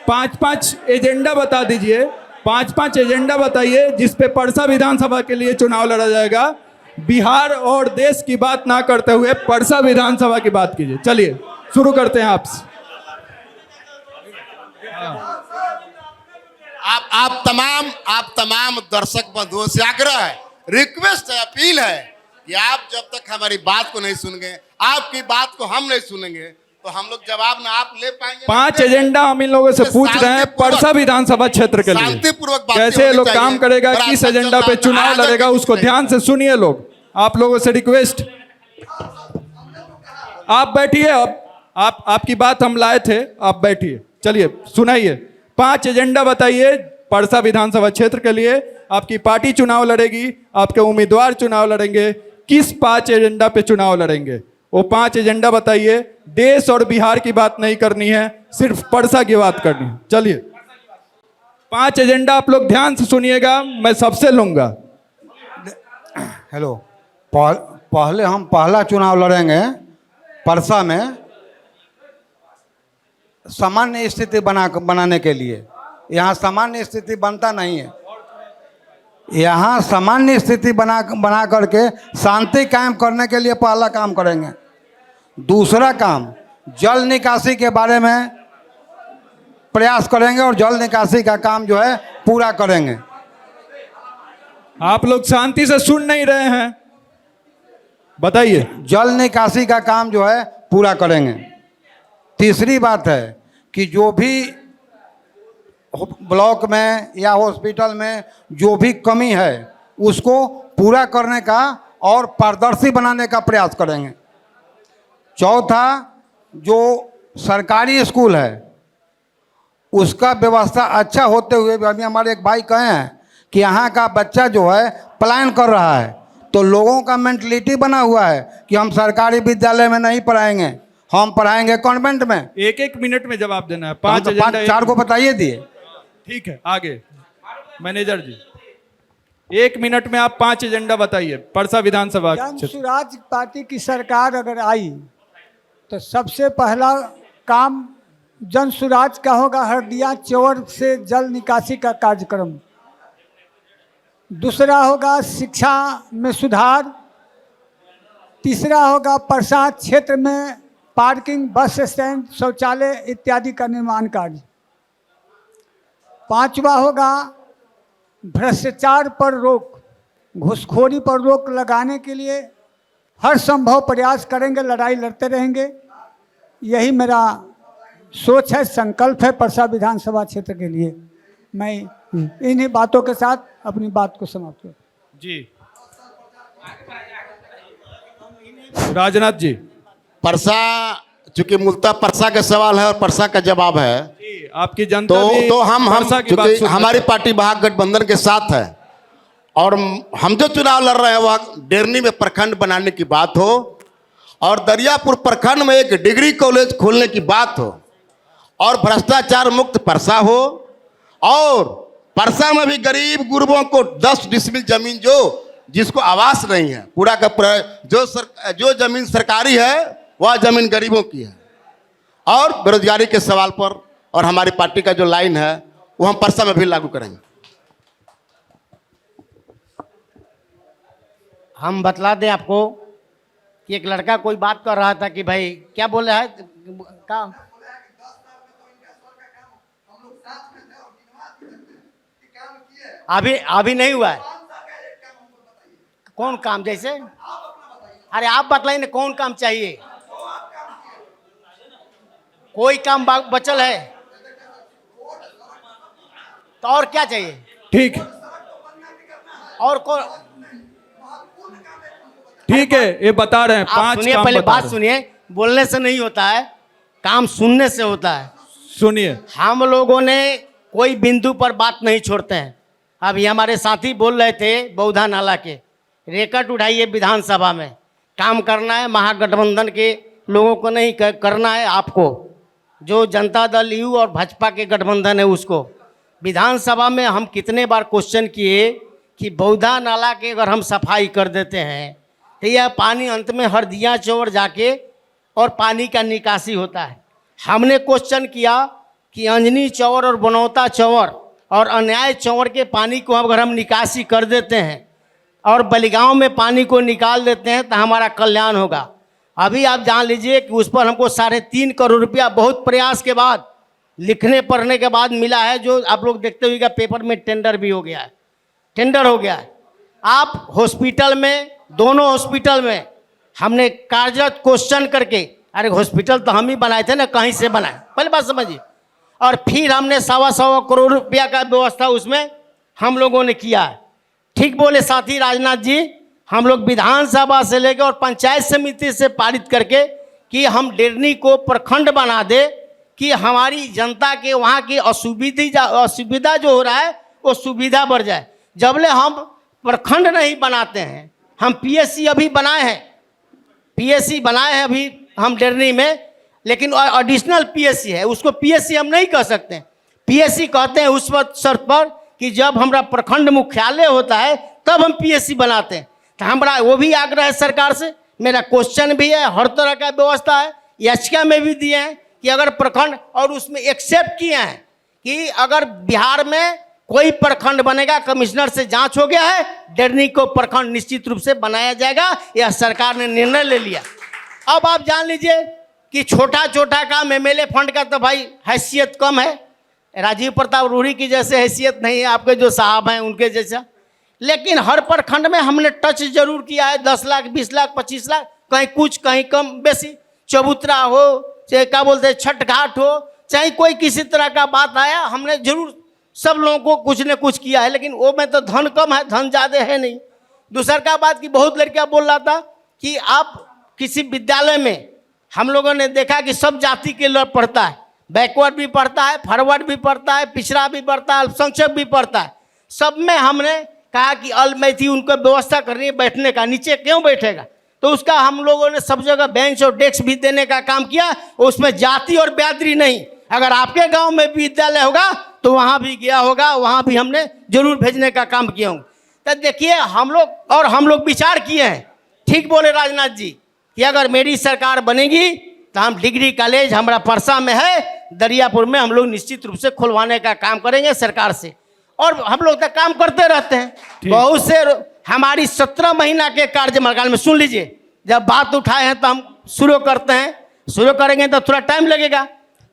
5-5 एजेंडा बता दीजिए, 5-5 एजेंडा बताइए जिस पे परसा विधानसभा के लिए चुनाव लड़ा जाएगा। बिहार और देश की बात ना करते हुए परसा विधानसभा की बात कीजिए। चलिए शुरू करते हैं आपसे। आप तमाम दर्शक बंधुओं से आग्रह है, रिक्वेस्ट है, अपील है कि आप जब तक हमारी बात को नहीं सुनेंगे, आपकी बात को हम नहीं सुनेंगे, तो हम लोग जवाब ना आप ले पाएंगे। 5 एजेंडा हम इन लोगों से पूछ रहे हैं परसा विधानसभा क्षेत्र के लिए, शांतिपूर्वक कैसे लोग काम करेगा, किस एजेंडा पे चुनाव लड़ेगा, उसको ध्यान से सुनिए लोग। आप लोगों से रिक्वेस्ट, आप बैठिए। अब आपकी बात हम लाए थे, आप बैठिए। चलिए सुनाइए, 5 एजेंडा बताइए परसा विधानसभा क्षेत्र के लिए। आपकी पार्टी चुनाव लड़ेगी, आपके उम्मीदवार चुनाव लड़ेंगे, किस 5 एजेंडा पे चुनाव लड़ेंगे वो 5 एजेंडा बताइए। देश और बिहार की बात नहीं करनी है, सिर्फ परसा की बात करनी है। चलिए 5 एजेंडा आप लोग ध्यान से सुनिएगा, मैं सबसे लूंगा। हेलो, पहले हम पहला चुनाव लड़ेंगे परसा में सामान्य स्थिति बनाने के लिए। यहाँ सामान्य स्थिति बनता नहीं है। यहाँ सामान्य स्थिति बना करके शांति कायम करने के लिए पहला काम करेंगे। दूसरा काम, जल निकासी के बारे में प्रयास करेंगे और जल निकासी का काम जो है पूरा करेंगे। आप लोग शांति से सुन नहीं रहे हैं, बताइए। जल निकासी का काम जो है पूरा करेंगे। तीसरी बात है कि जो भी ब्लॉक में या हॉस्पिटल में जो भी कमी है उसको पूरा करने का और पारदर्शी बनाने का प्रयास करेंगे। चौथा, जो सरकारी स्कूल है उसका व्यवस्था अच्छा होते हुए भी, अभी हमारे एक भाई कहे हैं कि यहाँ का बच्चा जो है पलायन कर रहा है, तो लोगों का मेंटलिटी बना हुआ है कि हम सरकारी विद्यालय में नहीं पढ़ाएंगे, हम पढ़ाएंगे कॉन्वेंट में। 1-1 मिनट में जवाब देना है। 5 एजेंडा 4 को बताइए दिए। ठीक है, आगे मैनेजर जी 1 मिनट में आप 5 एजेंडा बताइए परसा विधानसभा। जन स्वराज पार्टी की सरकार अगर आई तो सबसे पहला काम जन स्वराज का होगा हरदिया चौर से जल निकासी का कार्यक्रम। दूसरा होगा शिक्षा में सुधार। तीसरा होगा परसा क्षेत्र में पार्किंग, बस स्टैंड, शौचालय इत्यादि का निर्माण कार्य। 5वां होगा भ्रष्टाचार पर रोक, घूसखोरी पर रोक लगाने के लिए हर संभव प्रयास करेंगे, लड़ाई लड़ते रहेंगे। यही मेरा सोच है, संकल्प है परसा विधानसभा क्षेत्र के लिए। मैं इन्हीं बातों के साथ अपनी बात को समाप्त करूं। जी राजनाथ जी, परसा, चूंकि मूलतः परसा का सवाल है और परसा का जवाब है, आपकी जनता भी तो हम चूंकि हमारी पार्टी महागठबंधन के साथ है और हम जो चुनाव लड़ रहे हैं वह डेरनी में प्रखंड बनाने की बात हो और दरियापुर प्रखंड में एक डिग्री कॉलेज खोलने की बात हो और भ्रष्टाचार मुक्त परसा हो और परसा में भी गरीब गुरबों को 10 डिसमिल जमीन जिसको आवास नहीं है, पूरा का पूरा जो जमीन सरकारी है वह जमीन गरीबों की है। और बेरोजगारी के सवाल पर और हमारी पार्टी का जो लाइन है वो हम परसा में भी लागू करेंगे। हम बतला दें आपको कि एक लड़का कोई बात कर रहा था कि भाई क्या बोल रहा है का अभी नहीं हुआ है। कौन काम जैसे? अरे आप बतलाइए ना कौन काम चाहिए? कोई काम बचल है तो और क्या चाहिए? ठीक और कौन? ठीक है, ये बता रहे हैं आप 5 सुनिए, काम पहले बता बात रहे हैं। सुनिए। बोलने से नहीं होता है, काम सुनने से होता है। सुनिए, हम लोगों ने कोई बिंदु पर बात नहीं छोड़ते हैं। अभी हमारे साथी बोल रहे थे बौधा नाला के, रेकट उठाइए विधानसभा में। काम करना है महागठबंधन के लोगों को नहीं करना है आपको। जो जनता दल यू और भाजपा के गठबंधन है उसको। विधानसभा में हम कितने बार क्वेश्चन किए कि बौधा नाला के अगर हम सफाई कर देते हैं तो यह पानी अंत में हरदिया चौर जाके और पानी का निकासी होता है। हमने क्वेश्चन किया कि अंजनी चौर और बनौता चौर और अन्याय चौर के पानी को अगर हम निकासी कर देते हैं और बलिगांव में पानी को निकाल देते हैं तो हमारा कल्याण होगा। अभी आप जान लीजिए कि उस पर हमको 3.5 करोड़ रुपया बहुत प्रयास के बाद लिखने पढ़ने के बाद मिला है, जो आप लोग देखते हुए पेपर में टेंडर भी हो गया है। टेंडर हो गया है। आप हॉस्पिटल में, दोनों हॉस्पिटल में हमने कार्यरत क्वेश्चन करके, अरे हॉस्पिटल तो हम ही बनाए थे ना, कहीं से बनाए, पहले बात समझिए। और फिर हमने 1.25 करोड़ रुपया का व्यवस्था उसमें हम लोगों ने किया है। ठीक बोले साथी राजनाथ जी, हम लोग विधानसभा से लेकर और पंचायत समिति से पारित करके कि हम डेरनी को प्रखंड बना दे कि हमारी जनता के वहाँ की असुविधा जो हो रहा है वो सुविधा बढ़ जाए। जबले हम प्रखंड नहीं बनाते हैं, हम पीएससी अभी बनाए हैं, पीएससी बनाए हैं अभी हम डेरनी में, लेकिन एडिशनल पीएससी है, उसको पीएससी हम नहीं कह सकते। पीएससी कहते हैं उस शर्त पर कि जब हमारा प्रखंड मुख्यालय होता है तब हम पीएससी बनाते हैं। तो हमारा वो भी आग्रह है सरकार से, मेरा क्वेश्चन भी है, हर तरह का व्यवस्था है, याचिका में भी दिए हैं कि अगर प्रखंड, और उसमें एक्सेप्ट किए हैं कि अगर बिहार में कोई प्रखंड बनेगा, कमिश्नर से जांच हो गया है, डेरनी को प्रखंड निश्चित रूप से बनाया जाएगा, यह सरकार ने निर्णय ले लिया। अब आप जान लीजिए कि छोटा छोटा काम एमएलए फंड का तो भाई हैसियत कम है, राजीव प्रताप रूढ़ी की जैसे हैसियत नहीं है आपके जो साहब हैं उनके जैसा, लेकिन हर प्रखंड में हमने टच जरूर किया है। 10 लाख, 20 लाख, 25 लाख, कहीं कुछ कहीं कम बेसी, चबूतरा हो चाहे क्या बोलते हैं छठ घाट हो, चाहे कोई किसी तरह का बात आया, हमने जरूर सब लोगों को कुछ न कुछ किया है, लेकिन वो में तो धन कम है, धन ज़्यादा है नहीं। दूसरा का बात कि बहुत लड़कियां बोल रहा था कि आप किसी विद्यालय में, हम लोगों ने देखा कि सब जाति के लोग पढ़ता है, बैकवर्ड भी पढ़ता है, फॉरवर्ड भी पढ़ता है, पिछड़ा भी पढ़ता है, अल्पसंख्यक भी पढ़ता है। सब में हमने कहा कि अल्पमैथी उनको व्यवस्था करनी है बैठने का, नीचे क्यों बैठेगा, तो उसका हम लोगों ने सब जगह बेंच और डेस्क भी देने का काम किया। उसमें जाति और बिरादरी नहीं, अगर आपके गांव में विद्यालय होगा तो वहाँ भी गया होगा, वहाँ भी हमने जरूर भेजने का काम किया होगा। तो देखिए हम लोग विचार किए हैं, ठीक बोले राजनाथ जी, कि अगर मेरी सरकार बनेगी तो हम डिग्री कॉलेज हमारा परसा में है, दरियापुर में हम लोग निश्चित रूप से खुलवाने का काम करेंगे सरकार से, और हम लोग तो काम करते रहते हैं। बहुत से हमारी 17 महीना के कार्यकाल में, सुन लीजिए, जब बात उठाए हैं तो हम शुरू करते हैं, शुरू करेंगे तो थोड़ा टाइम लगेगा।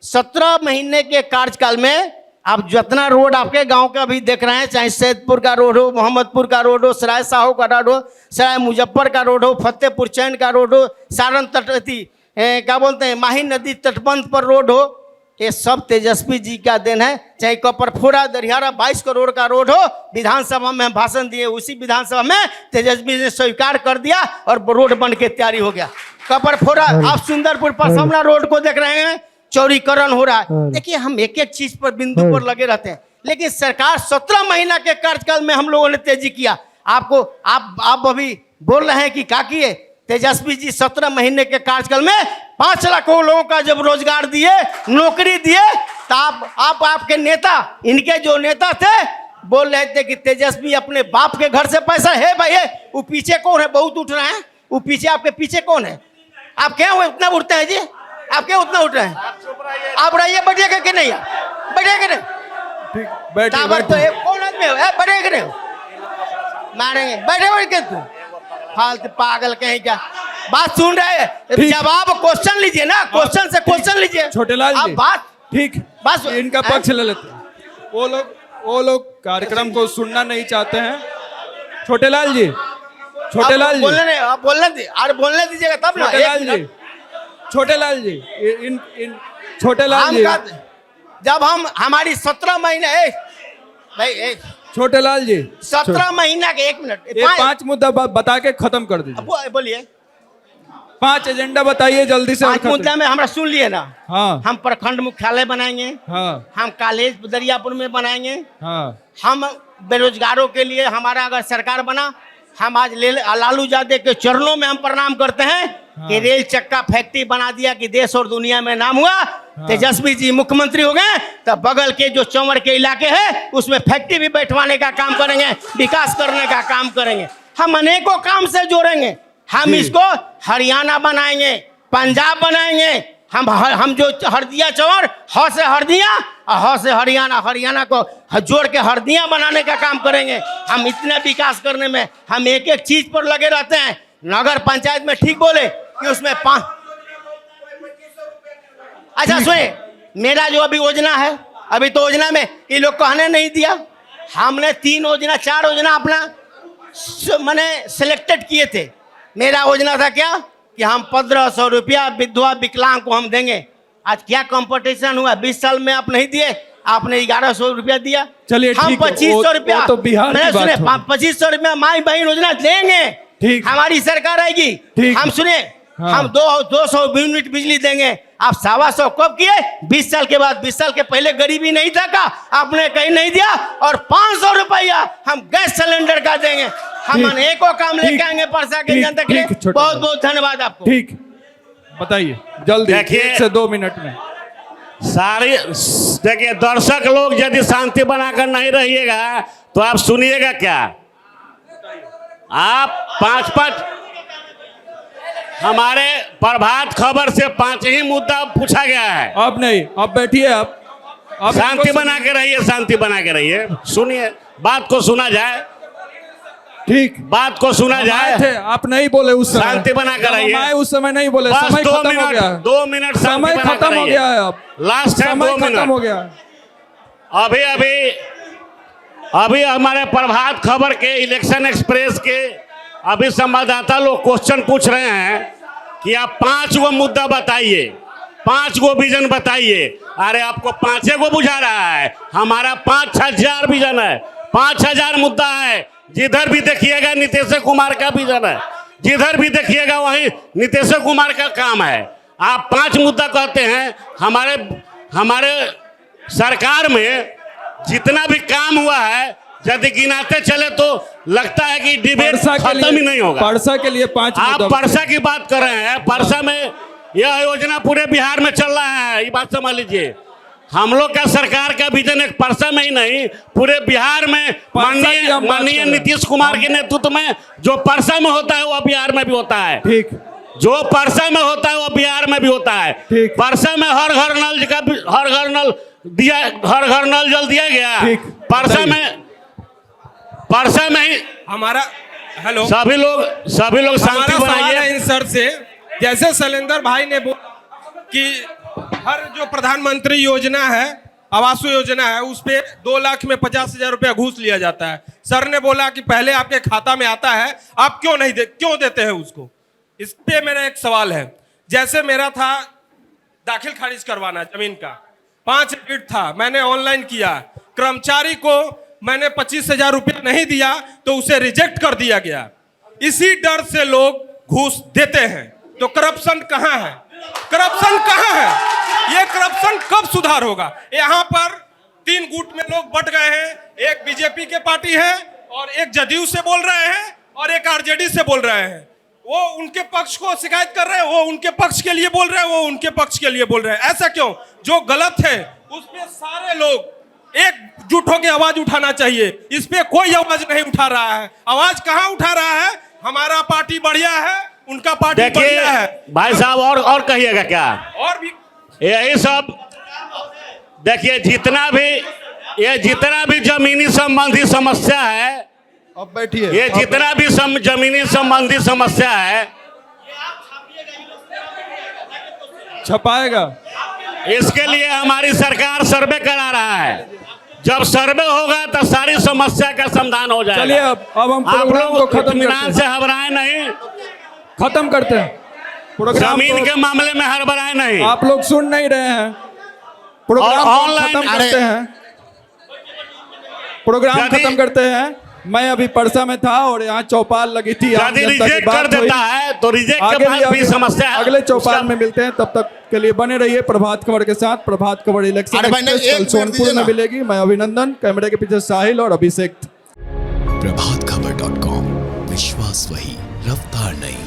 17 महीने के कार्यकाल में आप जितना रोड आपके गांव का अभी देख रहे हैं, चाहे सैदपुर का रोड हो, मोहम्मदपुर का रोड हो, सराय साहू का रोड हो, सराय मुजफ्फर का रोड हो, फतेहपुर चैन का रोड हो, सारण तटवर्ती क्या बोलते हैं माही नदी तटबंध पर रोड हो, ये सब तेजस्वी जी का देन है। चाहे कपरफोरा दरियारा 22 करोड़ का रोड हो, विधानसभा में हम भाषण दिए, उसी विधानसभा में तेजस्वी ने स्वीकार कर दिया और रोड बन के तैयारी हो गया। कपरफोरा, आप सुंदरपुर परसमना रोड को देख रहे हैं, चौड़ीकरण हो रहा है। देखिए हम एक एक चीज पर बिंदु पर लगे रहते हैं, लेकिन सरकार 17 महीना के कार्यकाल में हम लोगों ने तेजी किया। आपको आप अभी बोल रहे हैं कि क्या किए, तेजस्वी जी 17 महीने के कार्यकाल में 5 लाख लोगों का जब रोजगार दिए, नौकरी दिए, तो आपके नेता, इनके जो नेता थे, बोल रहे थे कि तेजस्वी अपने बाप के घर से पैसा है। भाई वो पीछे कौन है, बहुत उठ रहे हैं, वो पीछे आपके पीछे कौन है, आप क्या उतना उठते हैं जी, आप क्या उतना उठ रहे हैं, आप रहिए, बैठिएगा कि नहीं, बैठिएगा नहीं, कौन आदमी हो, बैठेगा नहीं, मारेंगे, बैठे बैठ के तू फालतू पागल कहीं क्या बात सुन रहे हैं? जवाब क्वेश्चन लीजिए ना, क्वेश्चन से क्वेश्चन लीजिए। छोटेलाल आप जी बात ठीक बस इनका पक्ष ले लेते हैं। वो लोग कार्यक्रम को सुनना नहीं चाहते हैं। छोटेलाल जी, छोटेलाल जी, बोलने दीजिएगा तब ना। छोटेलाल जी, छोटेलाल जी, इन छोटेलाल जी, जब हम हमारी 17 महीने भाई छोटेलाल जी 17 महीना के 1 मिनट ये 5 मुद्दा बता के खत्म कर दीजिए। बोलिए 5 एजेंडा बताइए जल्दी से। 5 मुद्दा में हमरा सुन लिए ना। हाँ। हम प्रखंड मुख्यालय बनाएंगे। हाँ। हम कॉलेज दरियापुर में बनाएंगे। हाँ। हम बेरोजगारों के लिए हमारा अगर सरकार बना, हम आज लालू यादव के चरणों में हम प्रणाम करते हैं। हाँ। कि रेल चक्का फैक्ट्री बना दिया कि देश और दुनिया में नाम हुआ। हाँ। तेजस्वी जी मुख्यमंत्री हो गए तो बगल के जो चंवर के इलाके है उसमें फैक्ट्री भी बैठवाने का काम करेंगे, विकास करने का काम करेंगे। हम अनेकों काम से जोड़ेंगे। हम इसको हरियाणा बनाएंगे, पंजाब बनाएंगे। हम जो हरदिया चंवर ह से हरदिया और ह से हरियाणा, हरियाणा को जोड़ के हरदिया बनाने का काम करेंगे। हम इतना विकास करने में हम एक एक चीज पर लगे रहते हैं। नगर पंचायत में ठीक बोले कि उसमें 5। अच्छा सुनिए, मेरा जो अभी योजना है, अभी तो योजना में ये लोग कहने नहीं दिया। हमने 3 योजना 4 योजना अपना मैंने सिलेक्टेड किए थे। मेरा योजना था क्या कि हम 1500 रुपया विधवा विकलांग को हम देंगे। आज क्या कंपटीशन हुआ? 20 साल में आप नहीं दिए, आपने 1100 रुपया दिया। चलिए हम 2500 रुपया तो बिहार की बात हो। 2500 रुपया माई बहन योजना देंगे। ठीक, हमारी सरकार आएगी। ठीक। हम सुने। हाँ। हम 200 यूनिट बिजली देंगे। आप 125 कब किए? 20 साल के बाद। 20 साल के पहले गरीबी नहीं था का? आपने कहीं नहीं दिया। और 500 रुपया हम गैस सिलेंडर का देंगे। हम अनेकों काम लेके आएंगे परसा के जनता के लिए। बहुत बहुत धन्यवाद आपको। ठीक, बताइए जल्दी, 1 से 2 मिनट में। सारे देखिए, दर्शक लोग यदि शांति बनाकर नहीं रहिएगा तो आप सुनिएगा क्या? आप 5 हमारे प्रभात खबर से 5 ही मुद्दा पूछा गया है। अब नहीं, अब बैठिए। आप शांति बना के रहिए, शांति बना के रहिए। सुनिए, बात को सुना जाए। ठीक, बात को सुना जाए। थे आप नहीं बोले उस समय। शांति बना कर रहिए। मैं उस समय नहीं बोले। समय खत्म हो गया। 2 मिनट समय खत्म हो गया है। अब लास्ट है, 2 मिनट खत्म हो गया। अभी हमारे प्रभात खबर के इलेक्शन एक्सप्रेस के अभी संवाददाता लोग क्वेश्चन पूछ रहे हैं कि आप 5 गो मुद्दा बताइए, 5 गो विजन बताइए। अरे आपको 5 गो बुझा रहा है? हमारा 5000 विजन है, 5000 मुद्दा है। जिधर भी देखिएगा नीतीश कुमार का विजन है, जिधर भी देखिएगा वहीं नीतीश कुमार का काम है। आप 5 मुद्दा कहते हैं। हमारे सरकार में जितना भी काम हुआ है यदि गिनाते चले तो लगता है कि डिबेट खत्म ही नहीं होगा। परसा के लिए 5 आप परसा की बात कर रहे हैं। परसा में यह योजना पूरे बिहार में चल रहा है, ये बात समझ लीजिए। हम लोग का सरकार का विजन एक परसा में ही नहीं, पूरे बिहार में माननीय नीतीश कुमार के नेतृत्व में जो परसा में होता है वो बिहार में भी होता है। ठीक, जो परसा में होता है वो बिहार में भी होता है। ठीक, परसा में हर घर नल जल दिया गया। परसा में ही हमारा हेलो सभी लोग शांति बनाइए। इन सर से जैसे शैलेंद्र भाई ने बोला कि हर जो प्रधानमंत्री योजना है, आवास योजना है, उस पे 2 लाख में 50,000 रुपया घूस लिया जाता है। सर ने बोला कि पहले आपके खाता में आता है, आप क्यों देते हैं उसको? इस पे मेरा एक सवाल है। जैसे मेरा था दाखिल खारिज करवाना जमीन का, 5 यूनिट था, मैंने ऑनलाइन किया। कर्मचारी को मैंने 25,000 रुपया नहीं दिया तो उसे रिजेक्ट कर दिया गया। इसी डर से लोग घूस देते हैं। तो करप्शन कहाँ है? करप्शन कहाँ है? ये करप्शन कब सुधार होगा? यहाँ पर 3 गुट में लोग बट गए हैं। एक बीजेपी के पार्टी है और एक जदयू से बोल रहे हैं और एक आरजेडी से बोल रहे हैं। वो उनके पक्ष को शिकायत कर रहे हैं, वो उनके पक्ष के लिए बोल रहे हैं, वो उनके पक्ष के लिए बोल रहे हैं। ऐसा क्यों? जो गलत है उस पे सारे लोग एकजुट होकर आवाज उठाना चाहिए। इस पे कोई आवाज नहीं उठा रहा है। आवाज कहाँ उठा रहा है? हमारा पार्टी बढ़िया है, उनका पार्टी बढ़िया है। भाई साहब और कहिएगा क्या? और भी यही सब देखिए, जितना भी जमीनी संबंधी समस्या है अब बैठिए। ये जितना भी जमीनी संबंधी समस्या है छपाएगा। इसके लिए हमारी सरकार सर्वे करा रहा है। जब सर्वे होगा तो सारी समस्या का समाधान हो जाएगा। चलिए अब हम आप प्रोग्राम को लोग खत्म इत्मीनान करते से हैं। घबराए नहीं, खत्म करते हैं प्रोग्राम जमीन को। के मामले में हड़बड़ाए नहीं। आप लोग सुन नहीं रहे हैं। प्रोग्राम और को ऑनलाइन- खत्म अरे- करते हैं। प्रोग्राम यदि- खत्म करते हैं। मैं अभी परसा में था और यहाँ चौपाल लगी थी। आम यदि जनता की रिजेक्ट बात कर देता हुई। है तो रिजेक्ट के आगे बाद भी समस्या है। अगले चौपाल उसका- में मिलते हैं। तब तक के लिए बने रहिए प्रभात खबर के साथ। प्रभात खबर इलेक्शन अरे भाई, नहीं, एक्सप्रेस कल एक मिनट सोनपुर दीजिए में ना। मिलेगी। मैं अभिनंदन, कैमरे के पीछे साहिल और अभिषेक। प्रभात खबर.com, विश्वास वही, रफ्तार नहीं।